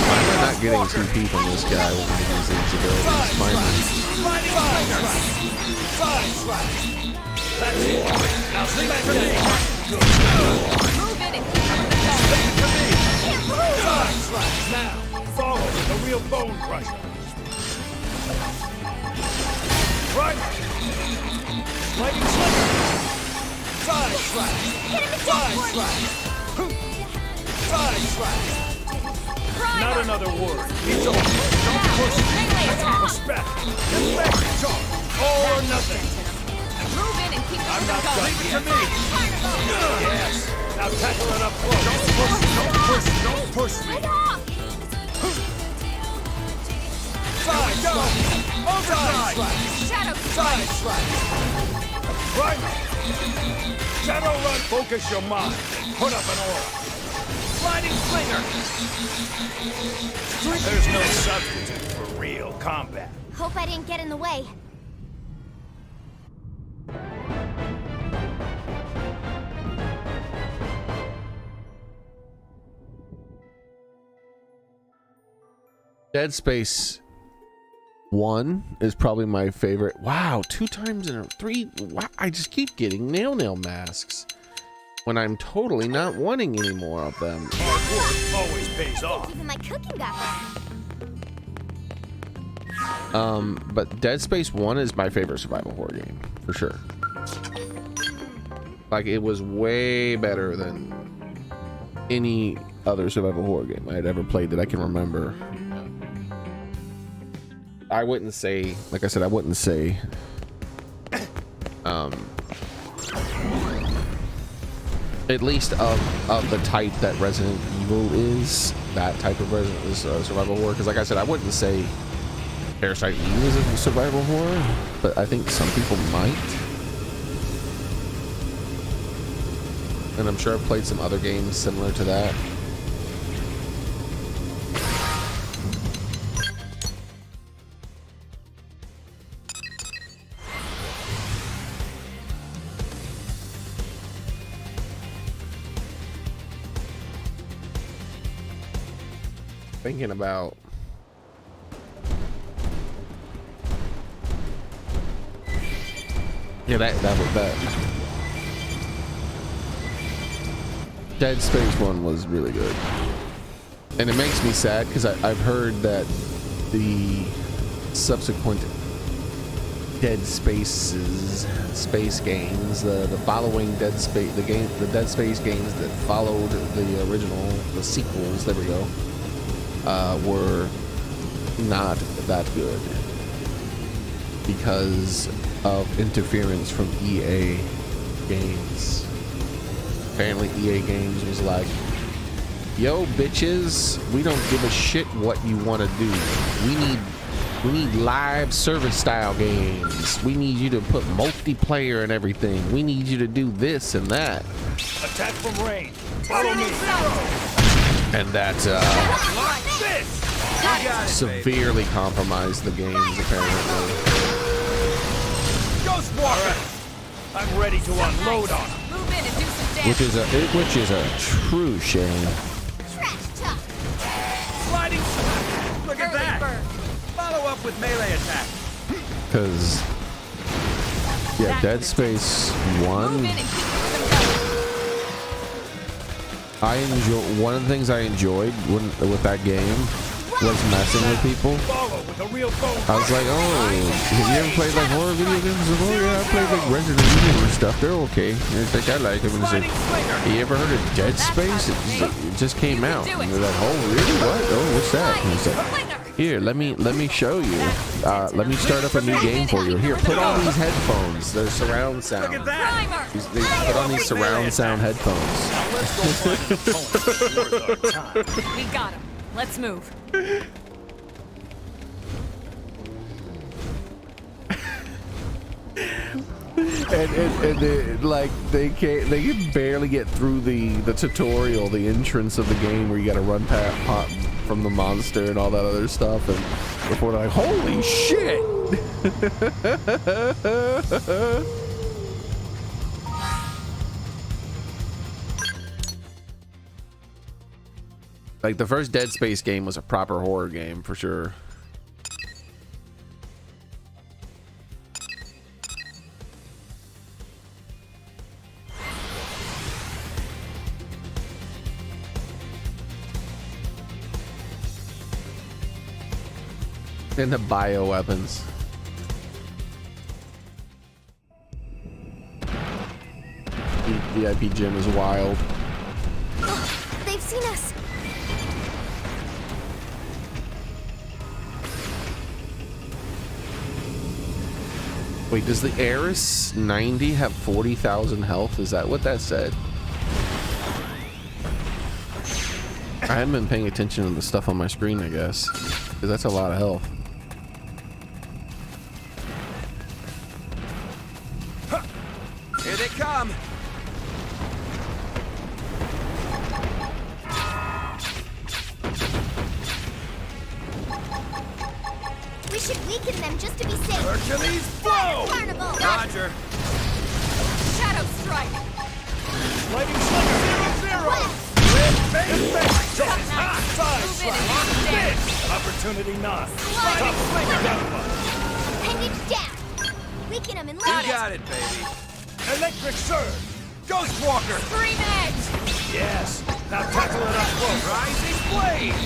I'm not getting too deep on this guy when he uses his abilities. That's it. Now swing back to me. Now follow the real bone crusher. Right. Lightning slinger. Side slash. Side slash. Side slash. Not another word. It's over. Don't push me. Respect. Respect. Charge. All or nothing. Move in and keep the I'm not rhythm done going. yet. Yes. Now tackle it up close. Don't push. Don't push. Don't push me. Side slash. Side slash. Shadow Side slash. Right. Shadow run. Focus your mind. Put up an aura. Sliding slinger. There's no substitute for real combat. Hope I didn't get in the way. Dead Space 1 is probably my favorite. Wow, 2 times in a 3. Wow, I just keep getting nail masks when I'm totally not wanting any more of them. Hard work always pays off. Even my cooking got better. But Dead Space 1 is my favorite survival horror game, for sure. Like, it was way better than any other survival horror game I had ever played that I can remember. I wouldn't say, like I said, I wouldn't say at least of the type that Resident Evil is, that type of survival horror, because like I said, I wouldn't say Parasite Eve is a survival horror, but I think some people might. And I'm sure I've played some other games similar to that. Thinking about that Dead Space 1 was really good, and it makes me sad because I've heard that the subsequent Dead Spaces space games, the following Dead Space, the Dead Space games that followed the original, the sequels, there we go, were not that good because of interference from EA Games. Apparently EA Games was like, yo bitches, we don't give a shit what you want to do. We need live service style games. We need you to put multiplayer and everything. We need you to do this and that. Attack from range. Follow me. And that severely compromised the games apparently. Ghost Walker. I'm ready to unload on him. Move in and do some damage. Which is a true shame. Trash talk. Sliding smack. Look at Early that. bird. Follow up with melee attack. Because yeah, Dead Space 1, Move in and keep the rhythm going. one of the things I enjoyed with that game was messing with people. Follow with a real phone. I was like, oh, have you ever played like horror video games? Oh yeah, I played like Resident Evil and stuff. They're okay. I think I like them. And it's like, you ever heard of Dead Space? It just came out. And they're like, oh really? What? Oh, what's that? And it's like, here, let me show you. Let me start up a new game for you. Here, put on these headphones. They're surround sound. Look at that. They put on these surround sound headphones. Let's go find an opponent worth our time. We got him. Let's move. and like they can barely get through the tutorial, the entrance of the game where you got to run past from the monster and all that other stuff, and before they're like, holy shit. Like the first Dead Space game was a proper horror game for sure. And the bioweapons. VIP gym is wild. They've seen us. Wait, does the Eris 90 have 40,000 health? Is that what that said? I haven't been paying attention to the stuff on my screen, I guess, because that's a lot of health. Here they come. We should weaken them just to be safe. Hercules, blow! Carnival. Roger. Shadow strike. Lightning slinger 0-0. Move in and do some damage. Opportunity not. Sliding Hang it down. Weaken them and You let got it, baby. Electric surge. Ghost Walker. Scream edge. Yes. Now tackle it up close. Rising blade.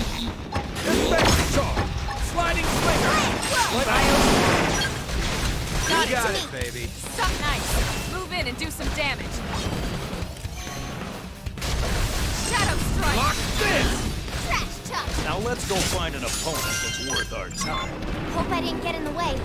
Infect charge. Sliding slinger. Got You got it. it, baby. Suck nice. Move in and do some damage. Shadow strike. Lock this. Trash talk. Now let's go find an opponent that's worth our time. Hope I didn't get in the way.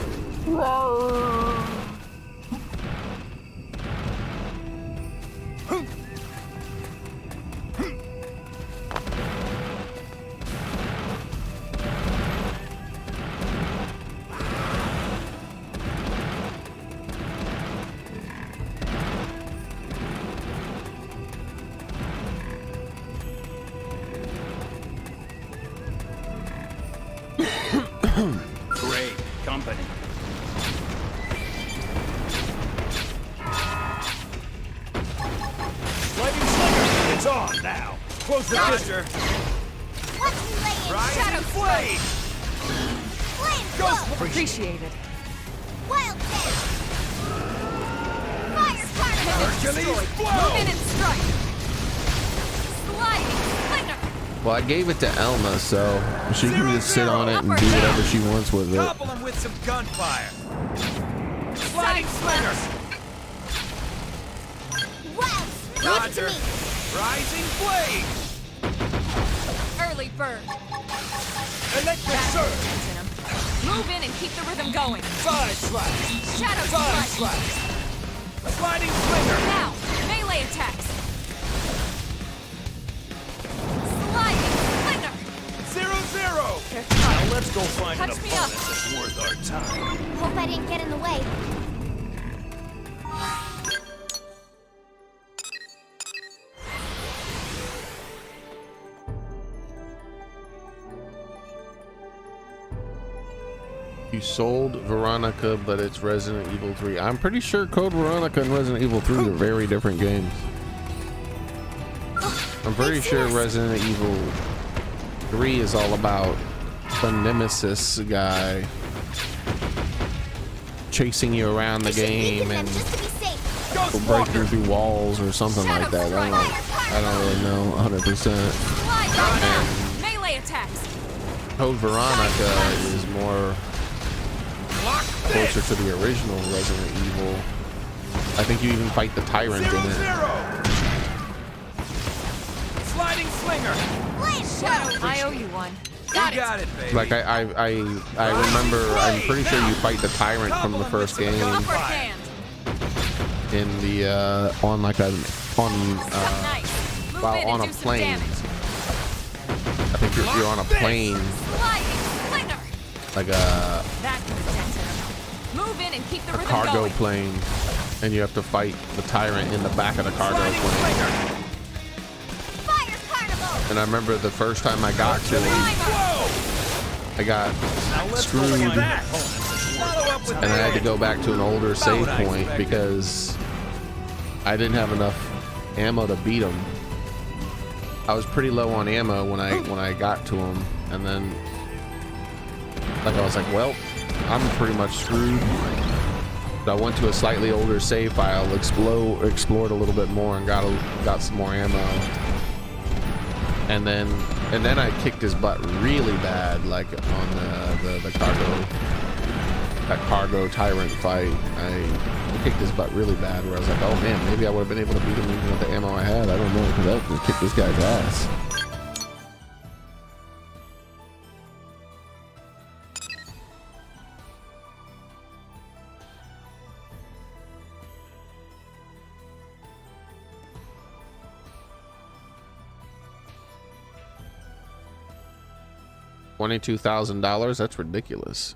Great company. Lightning slinger. It's on now. Close the Roger. What's laying? Rising Shadow blade. Flame Ghost flow. Appreciated. Wild dance. Fire carnival. Hercules, Move blow! in and strike. Sliding slinger. Well, I gave it to Elma, so she can just sit on it and do whatever she wants with it. Couple him with some gunfire. Sliding slinger. Wow! Leave it to Roger. me! Rising blade. Early bird. Electric That surge. sense in him. Move in and keep the rhythm going. Side slash. Shadow Side strike. slash. Sliding slinger. Now, melee attacks. Sliding slinger. 0-0. They're Now tough. let's go find an Touch me opponent up. that's worth our time. Hope I didn't get in the way. You sold Veronica, but it's Resident Evil 3. I'm pretty sure Code Veronica and Resident Evil 3 are very different games. I'm pretty sure Resident Evil 3 is all about the nemesis guy chasing you around the game and Just to be safe. Ghost breaking Walker. through walls or something like that. I don't really know 100%. Slide right now. Melee attacks. Code Veronica is more Block closer to the original Resident Evil. I think you even fight the tyrant in it. 0-0. Sliding slinger. Shadow, I owe you one. Got You it. got it, baby. Like I remember, I'm pretty sure you fight the tyrant from the first game Upper hand. in the on like a Nice. Move while in on and a do some plane. damage. I think you're on a plane, Sliding slinger. like a That was sense in him. Move in and keep the rhythm cargo going. plane, and you have to fight the tyrant in the back of the cargo Sliding plane. slinger. Fire Carnival! And I remember the first time I got to him, Whoa. I got Now let's go screwed, find that opponent. Follow up with and I had to go back to an older save About what I point expected. because I didn't have enough ammo to beat him. I was pretty low on ammo when I got to him, and then like I was like, well, I'm pretty much screwed. So I went to a slightly older save file, explored a little bit more, and got some more ammo. And then I kicked his butt really bad, like on the cargo tyrant fight. I kicked his butt really bad, where I was like, oh man, maybe I would have been able to beat him even with the ammo I had. I don't know, because I could kick this guy's ass. $22,000? That's ridiculous.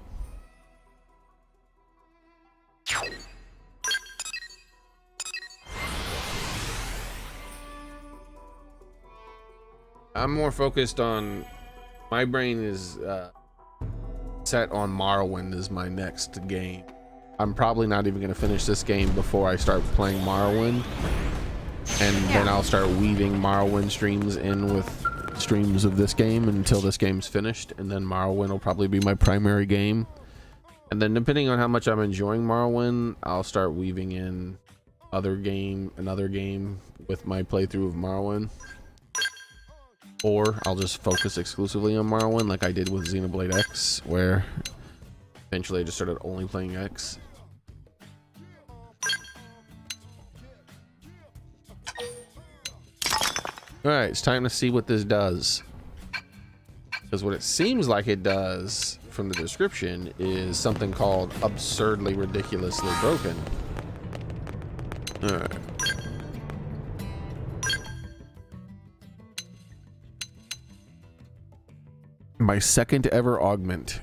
I'm more focused on, my brain is set on Morrowind as my next game. I'm probably not even going to finish this game before I start playing Morrowind, and then I'll start weaving Morrowind streams in with streams of this game until this game's finished, and then Morrowind will probably be my primary game. And then depending on how much I'm enjoying Morrowind, I'll start weaving in another game with my playthrough of Morrowind. Or I'll just focus exclusively on Morrowind like I did with Xenoblade X, where eventually I just started only playing X. Alright, it's time to see what this does. Because what it seems like it does from the description is something called absurdly ridiculously broken. Alright. My second ever augment.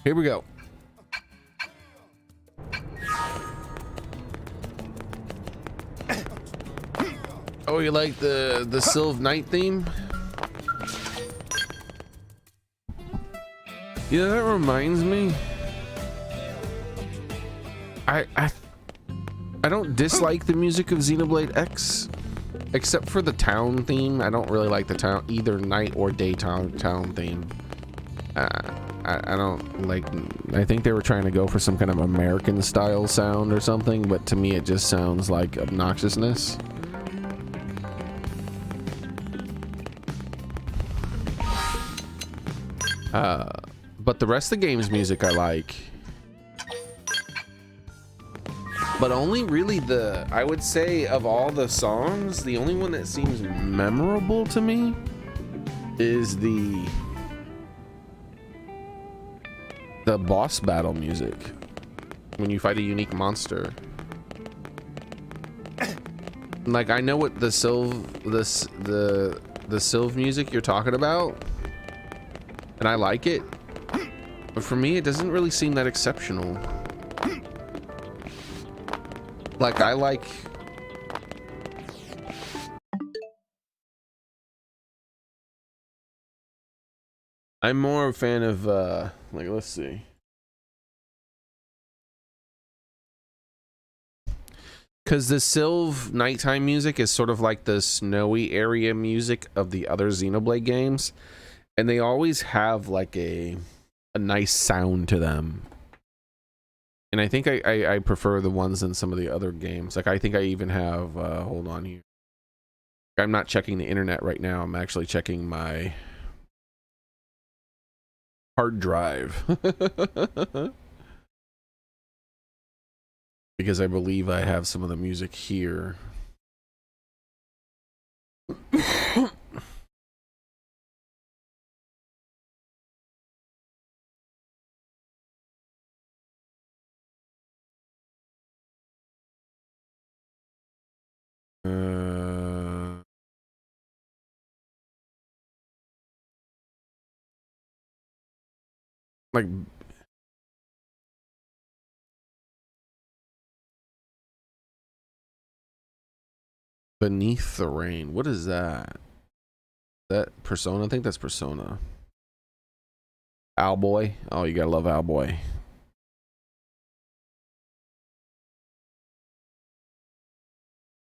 Here we go. Oh, you like the Sylve Night theme? Yeah, that reminds me. I don't dislike the music of Xenoblade X, except for the town theme. I don't really like the town, either night or daytime town theme. I don't like. I think they were trying to go for some kind of American style sound or something, but to me it just sounds like obnoxiousness. But the rest of the game's music I like. But only really I would say of all the songs, the only one that seems memorable to me is the boss battle music. When you fight a unique monster. Like, I know what the Sylv music you're talking about, and I like it, but for me it doesn't really seem that exceptional. Like, I'm more a fan of like, let's see. Because the Sylv nighttime music is sort of like the snowy area music of the other Xenoblade games, and they always have like a nice sound to them. And I think I prefer the ones in some of the other games. Like, I think I even have hold on here. I'm not checking the internet right now. I'm actually checking my hard drive. Because I believe I have some of the music here. Like, Beneath the Rain. What is that? That Persona? I think that's Persona. Owlboy. Oh, you gotta love Owlboy.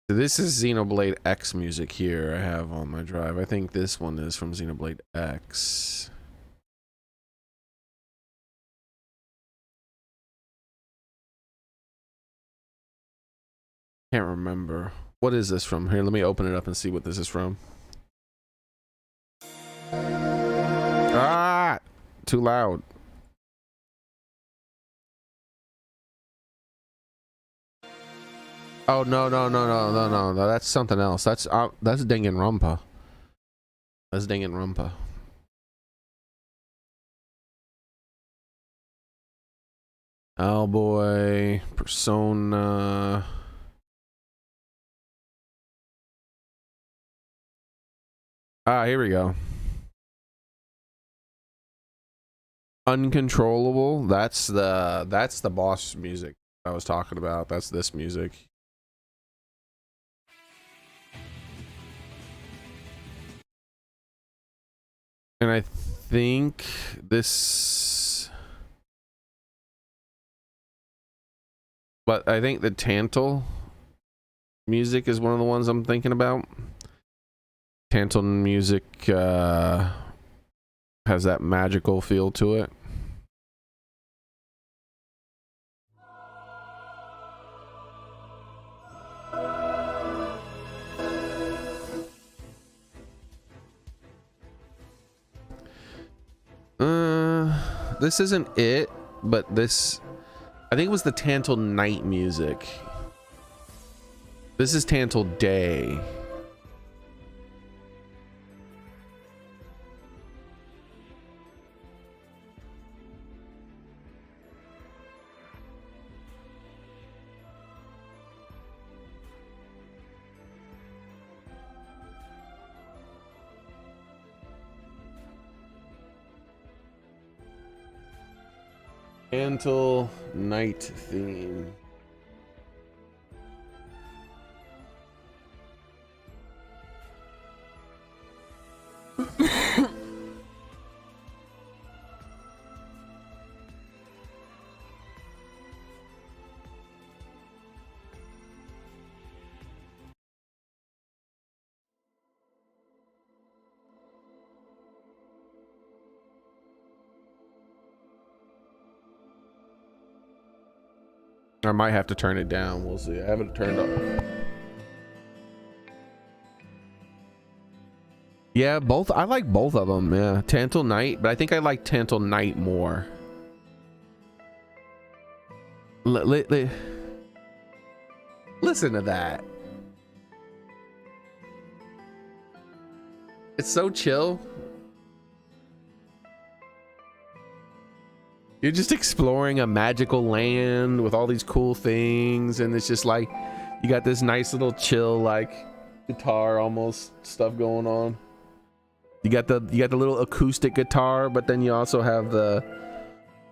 This is Xenoblade X music here I have on my drive. I think this one is from Xenoblade X. Can't remember. What is this from? Here, let me open it up and see what this is from. Ah! Too loud. Oh, no. That's something else. That's Danganronpa. That's Danganronpa. Owlboy, Persona. Ah, here we go. Uncontrollable. That's the boss music I was talking about. That's this music. And I think this, but I think the Tantal music is one of the ones I'm thinking about. Tantal music has that magical feel to it. This isn't it, but this, I think it was the Tantal night music. This is Tantal day. Tantal night theme. I might have to turn it down. We'll see. I haven't turned up. Yeah, both. I like both of them. Yeah, Tantal Night, but I think I like Tantal Night more. Listen to that. It's so chill. You're just exploring a magical land with all these cool things, and it's just like you got this nice little chill, like guitar almost stuff going on. You got the little acoustic guitar, but then you also have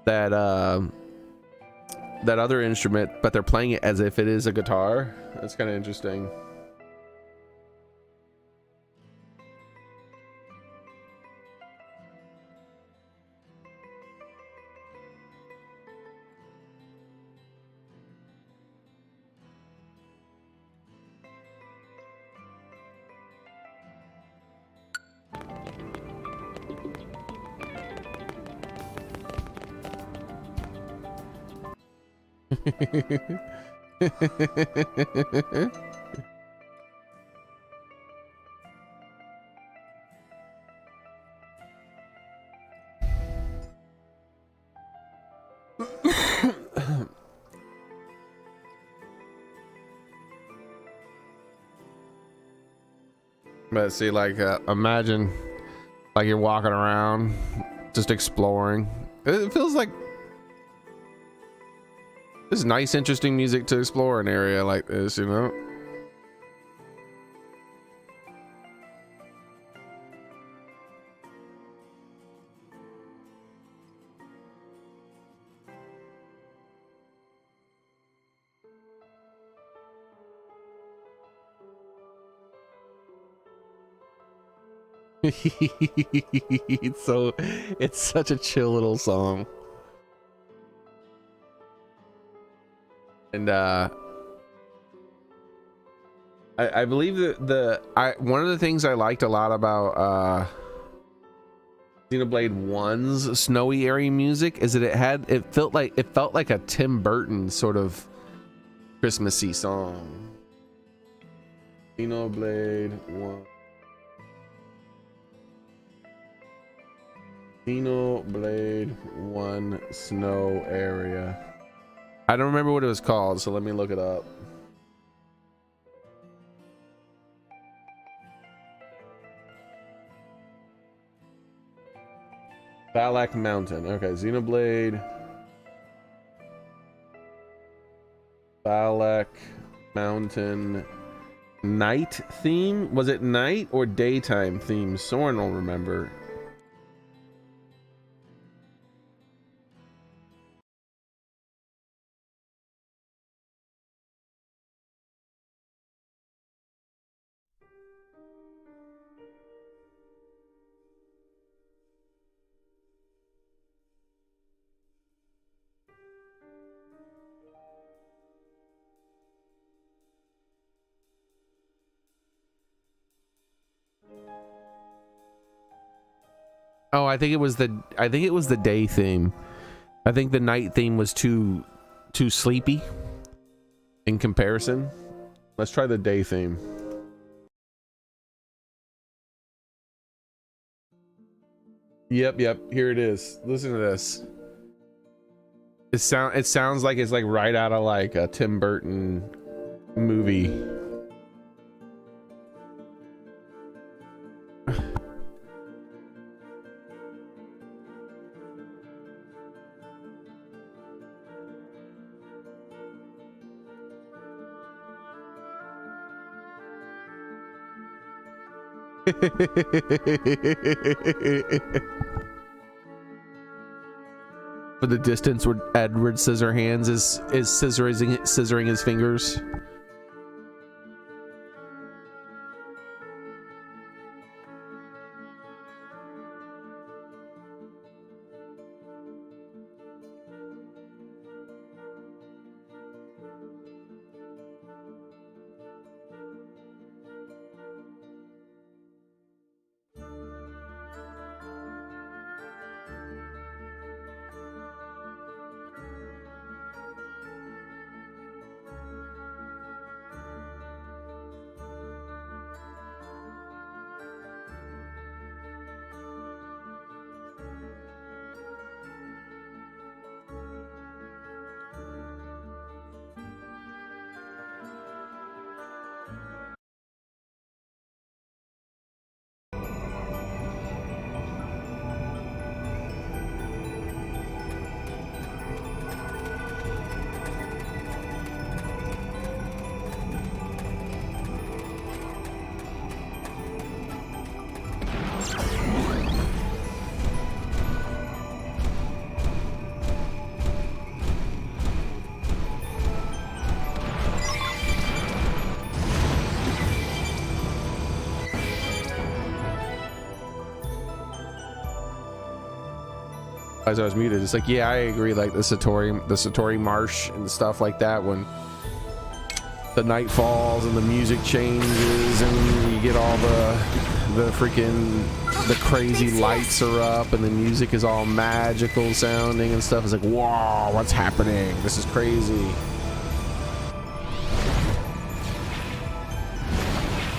that other instrument, but they're playing it as if it is a guitar. That's kind of interesting. But see, like, imagine like you're walking around just exploring. It feels like this nice, interesting music to explore an area like this, you know? It's such a chill little song. And I believe that one of the things I liked a lot about Xenoblade 1's snowy area music is that it felt like a Tim Burton sort of Christmassy song. Xenoblade 1. Xenoblade 1 snow area. I don't remember what it was called, so let me look it up. Balak Mountain. Okay, Xenoblade. Balak Mountain night theme? Was it night or daytime theme? Soren will remember. Oh, I think it was the day theme. I think the night theme was too sleepy in comparison. Let's try the day theme. Yep, here it is. Listen to this. It sounds like it's like right out of like a Tim Burton movie. For the distance where Edward Scissorhands is scissoring his fingers. As I was muted, it's like, yeah, I agree. Like the Satori Marsh and stuff like that, when the night falls and the music changes and you get all the freaking, the crazy lights are up and the music is all magical sounding and stuff. It's like, whoa, what's happening? This is crazy.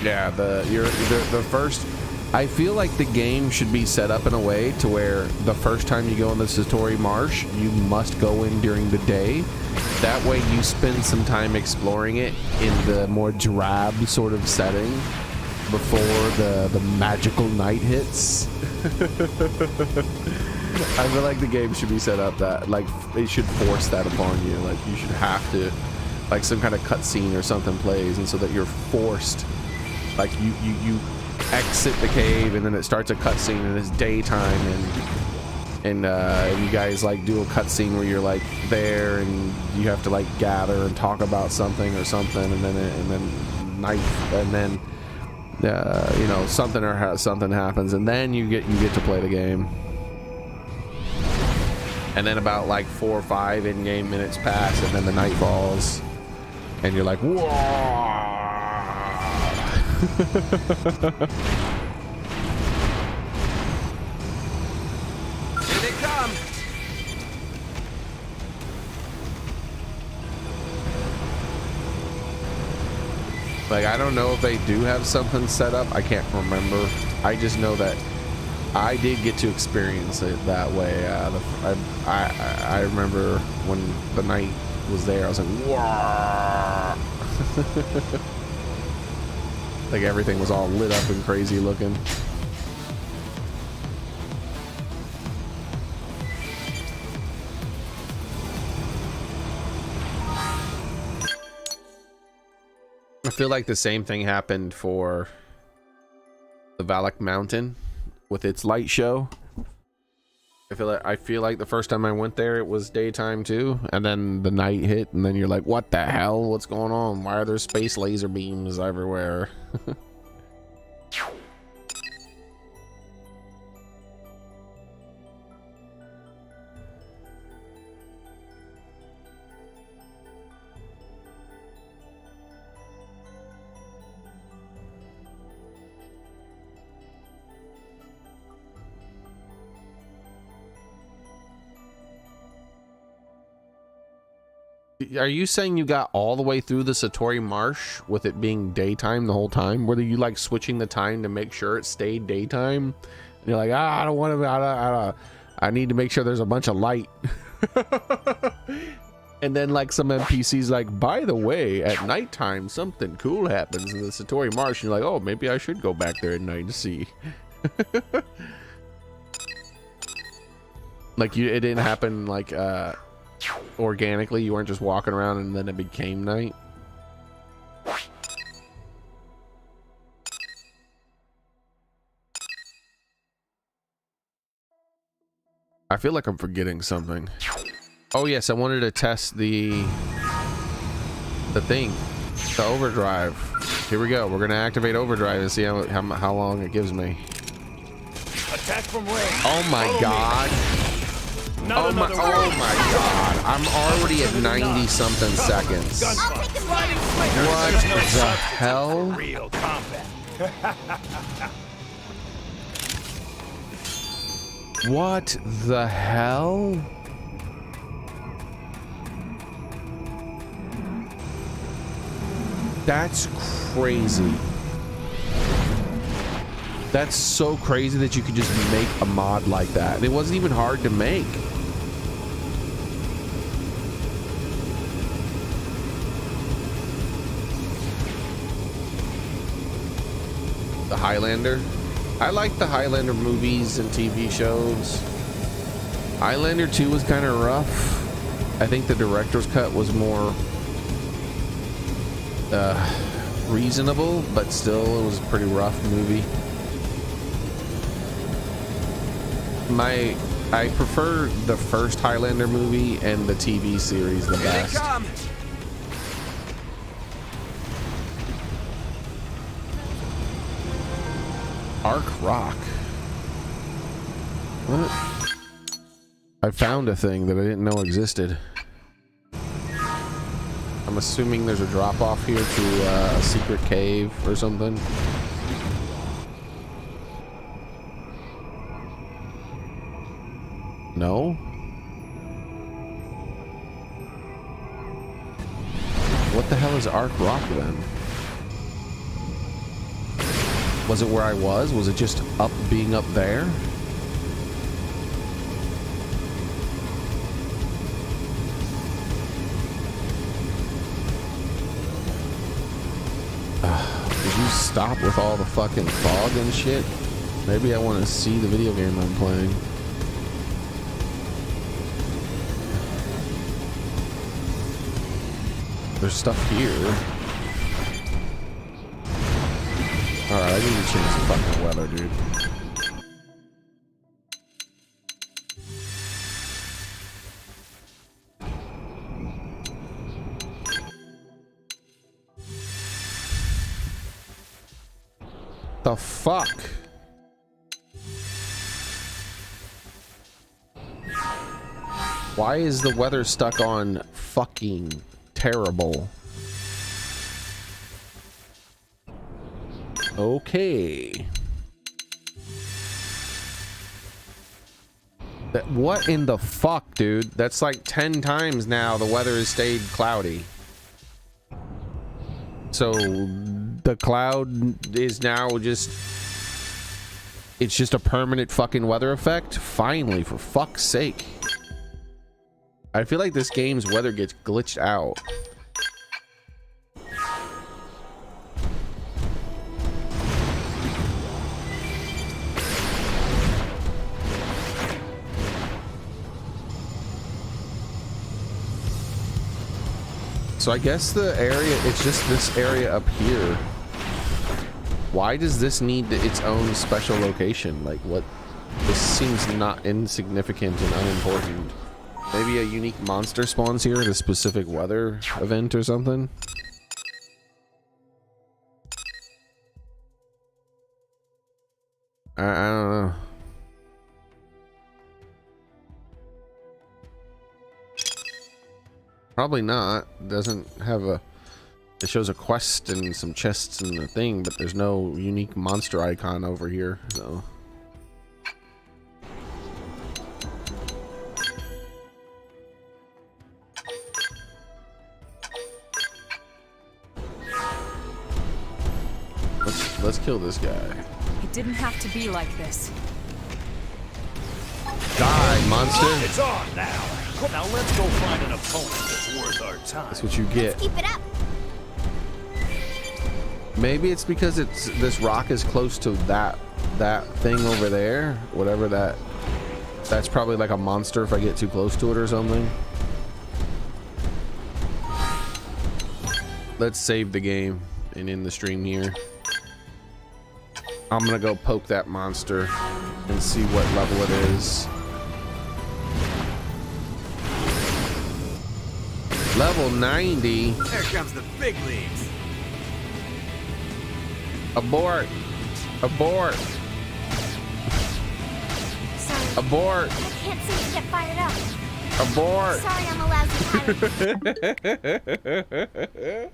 Yeah, the first, I feel like the game should be set up in a way to where the first time you go in the Satori Marsh, you must go in during the day. That way you spend some time exploring it in the more drab sort of setting before the magical night hits. I feel like the game should be set up that, like, they should force that upon you. Like, you should have to, like, some kind of cutscene or something plays, and so that you're forced, like, you exit the cave and then it starts a cutscene and it's daytime, and you guys like do a cutscene where you're like there and you have to like gather and talk about something or something, and then night, and then you know, something happens, and then you get to play the game. And then about like 4 or 5 in-game minutes pass, and then the night falls and you're like, whoa. Here they come. Like, I don't know if they do have something set up. I can't remember. I just know that I did get to experience it that way. I remember when the night was there, I was like, wow. Like everything was all lit up and crazy looking. I feel like the same thing happened for the Valak Mountain with its light show. I feel like the first time I went there, it was daytime too, and then the night hit, and then you're like, what the hell? What's going on? Why are there space laser beams everywhere? Are you saying you got all the way through the Satori Marsh with it being daytime the whole time? Were you like switching the time to make sure it stayed daytime? And you're like, I don't want to, I need to make sure there's a bunch of light. And then like some NPCs like, by the way, at nighttime something cool happens in the Satori Marsh. And you're like, oh, maybe I should go back there at night to see. Like it didn't happen like organically. You weren't just walking around and then it became night. I feel like I'm forgetting something. Oh yes, I wanted to test the thing, the overdrive. Here we go. We're gonna activate overdrive and see how long it gives me. Attack from range. Oh my god. Oh my god. I'm already at 90 something seconds. What the hell? Real combat. What the hell? That's crazy. That's so crazy that you could just make a mod like that. It wasn't even hard to make. The Highlander. I like the Highlander movies and TV shows. Highlander 2 was kind of rough. I think the director's cut was more reasonable, but still it was a pretty rough movie. I prefer the first Highlander movie and the TV series the best. Arc Rock. What? I found a thing that I didn't know existed. I'm assuming there's a drop off here to a secret cave or something. No? What the hell is Arc Rock then? Was it where I was? Was it just up being up there? Did you stop with all the fucking fog and shit? Maybe I want to see the video game I'm playing. There's stuff here. Alright, I need to change the fucking weather, dude. The fuck? Why is the weather stuck on fucking terrible? Okay. What in the fuck, dude? That's like 10 times now the weather has stayed cloudy. So the cloud is now just, it's just a permanent fucking weather effect? Finally, for fuck's sake. I feel like this game's weather gets glitched out. So I guess the area, it's just this area up here. Why does this need its own special location? Like what? This seems not insignificant and unimportant. Maybe a unique monster spawns here at a specific weather event or something? I don't know. Probably not. Doesn't have a... It shows a quest and some chests and a thing, but there's no unique monster icon over here, so... Let's kill this guy. It didn't have to be like this. Die, monster! It's on now. Now let's go find an opponent that's worth our time. That's what you get. Keep it up. Maybe it's because it's this rock is close to that thing over there. Whatever that's probably like a monster if I get too close to it or something. Let's save the game and end the stream here. I'm gonna go poke that monster and see what level it is. Level 90. Here comes the big leagues. Abort. Abort. Sorry. Abort. I can't seem to get fired up. Abort. Sorry, I'm a lousy pilot.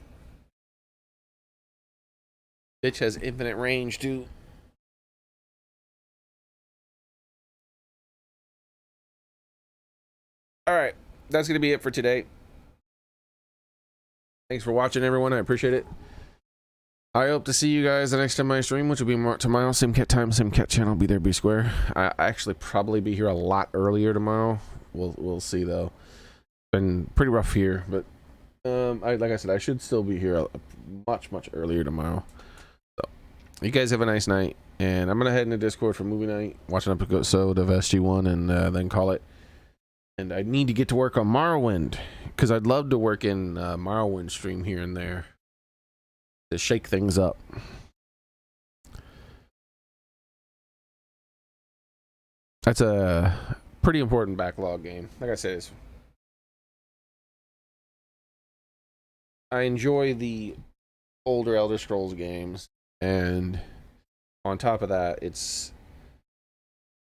Bitch has infinite range, too. Alright, that's going to be it for today. Thanks for watching, everyone. I appreciate it. I hope to see you guys the next time I stream, which will be tomorrow. Same cat time, same cat channel. Be there, be square. I actually probably be here a lot earlier tomorrow. We'll see, though. Been pretty rough here, but like I said, I should still be here much earlier tomorrow. So, you guys have a nice night, and I'm gonna head into Discord for movie night, watch an episode of SG1, and then call it. And I need to get to work on Morrowind, because I'd love to work in Morrowind stream here and there to shake things up. That's a pretty important backlog game. Like I said, I enjoy the older Elder Scrolls games, and on top of that, it's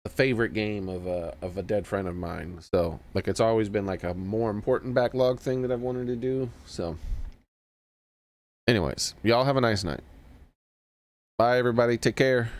a favorite game of a dead friend of mine. So like it's always been like a more important backlog thing that I've wanted to do. So anyways, y'all have a nice night. Bye everybody. Take care.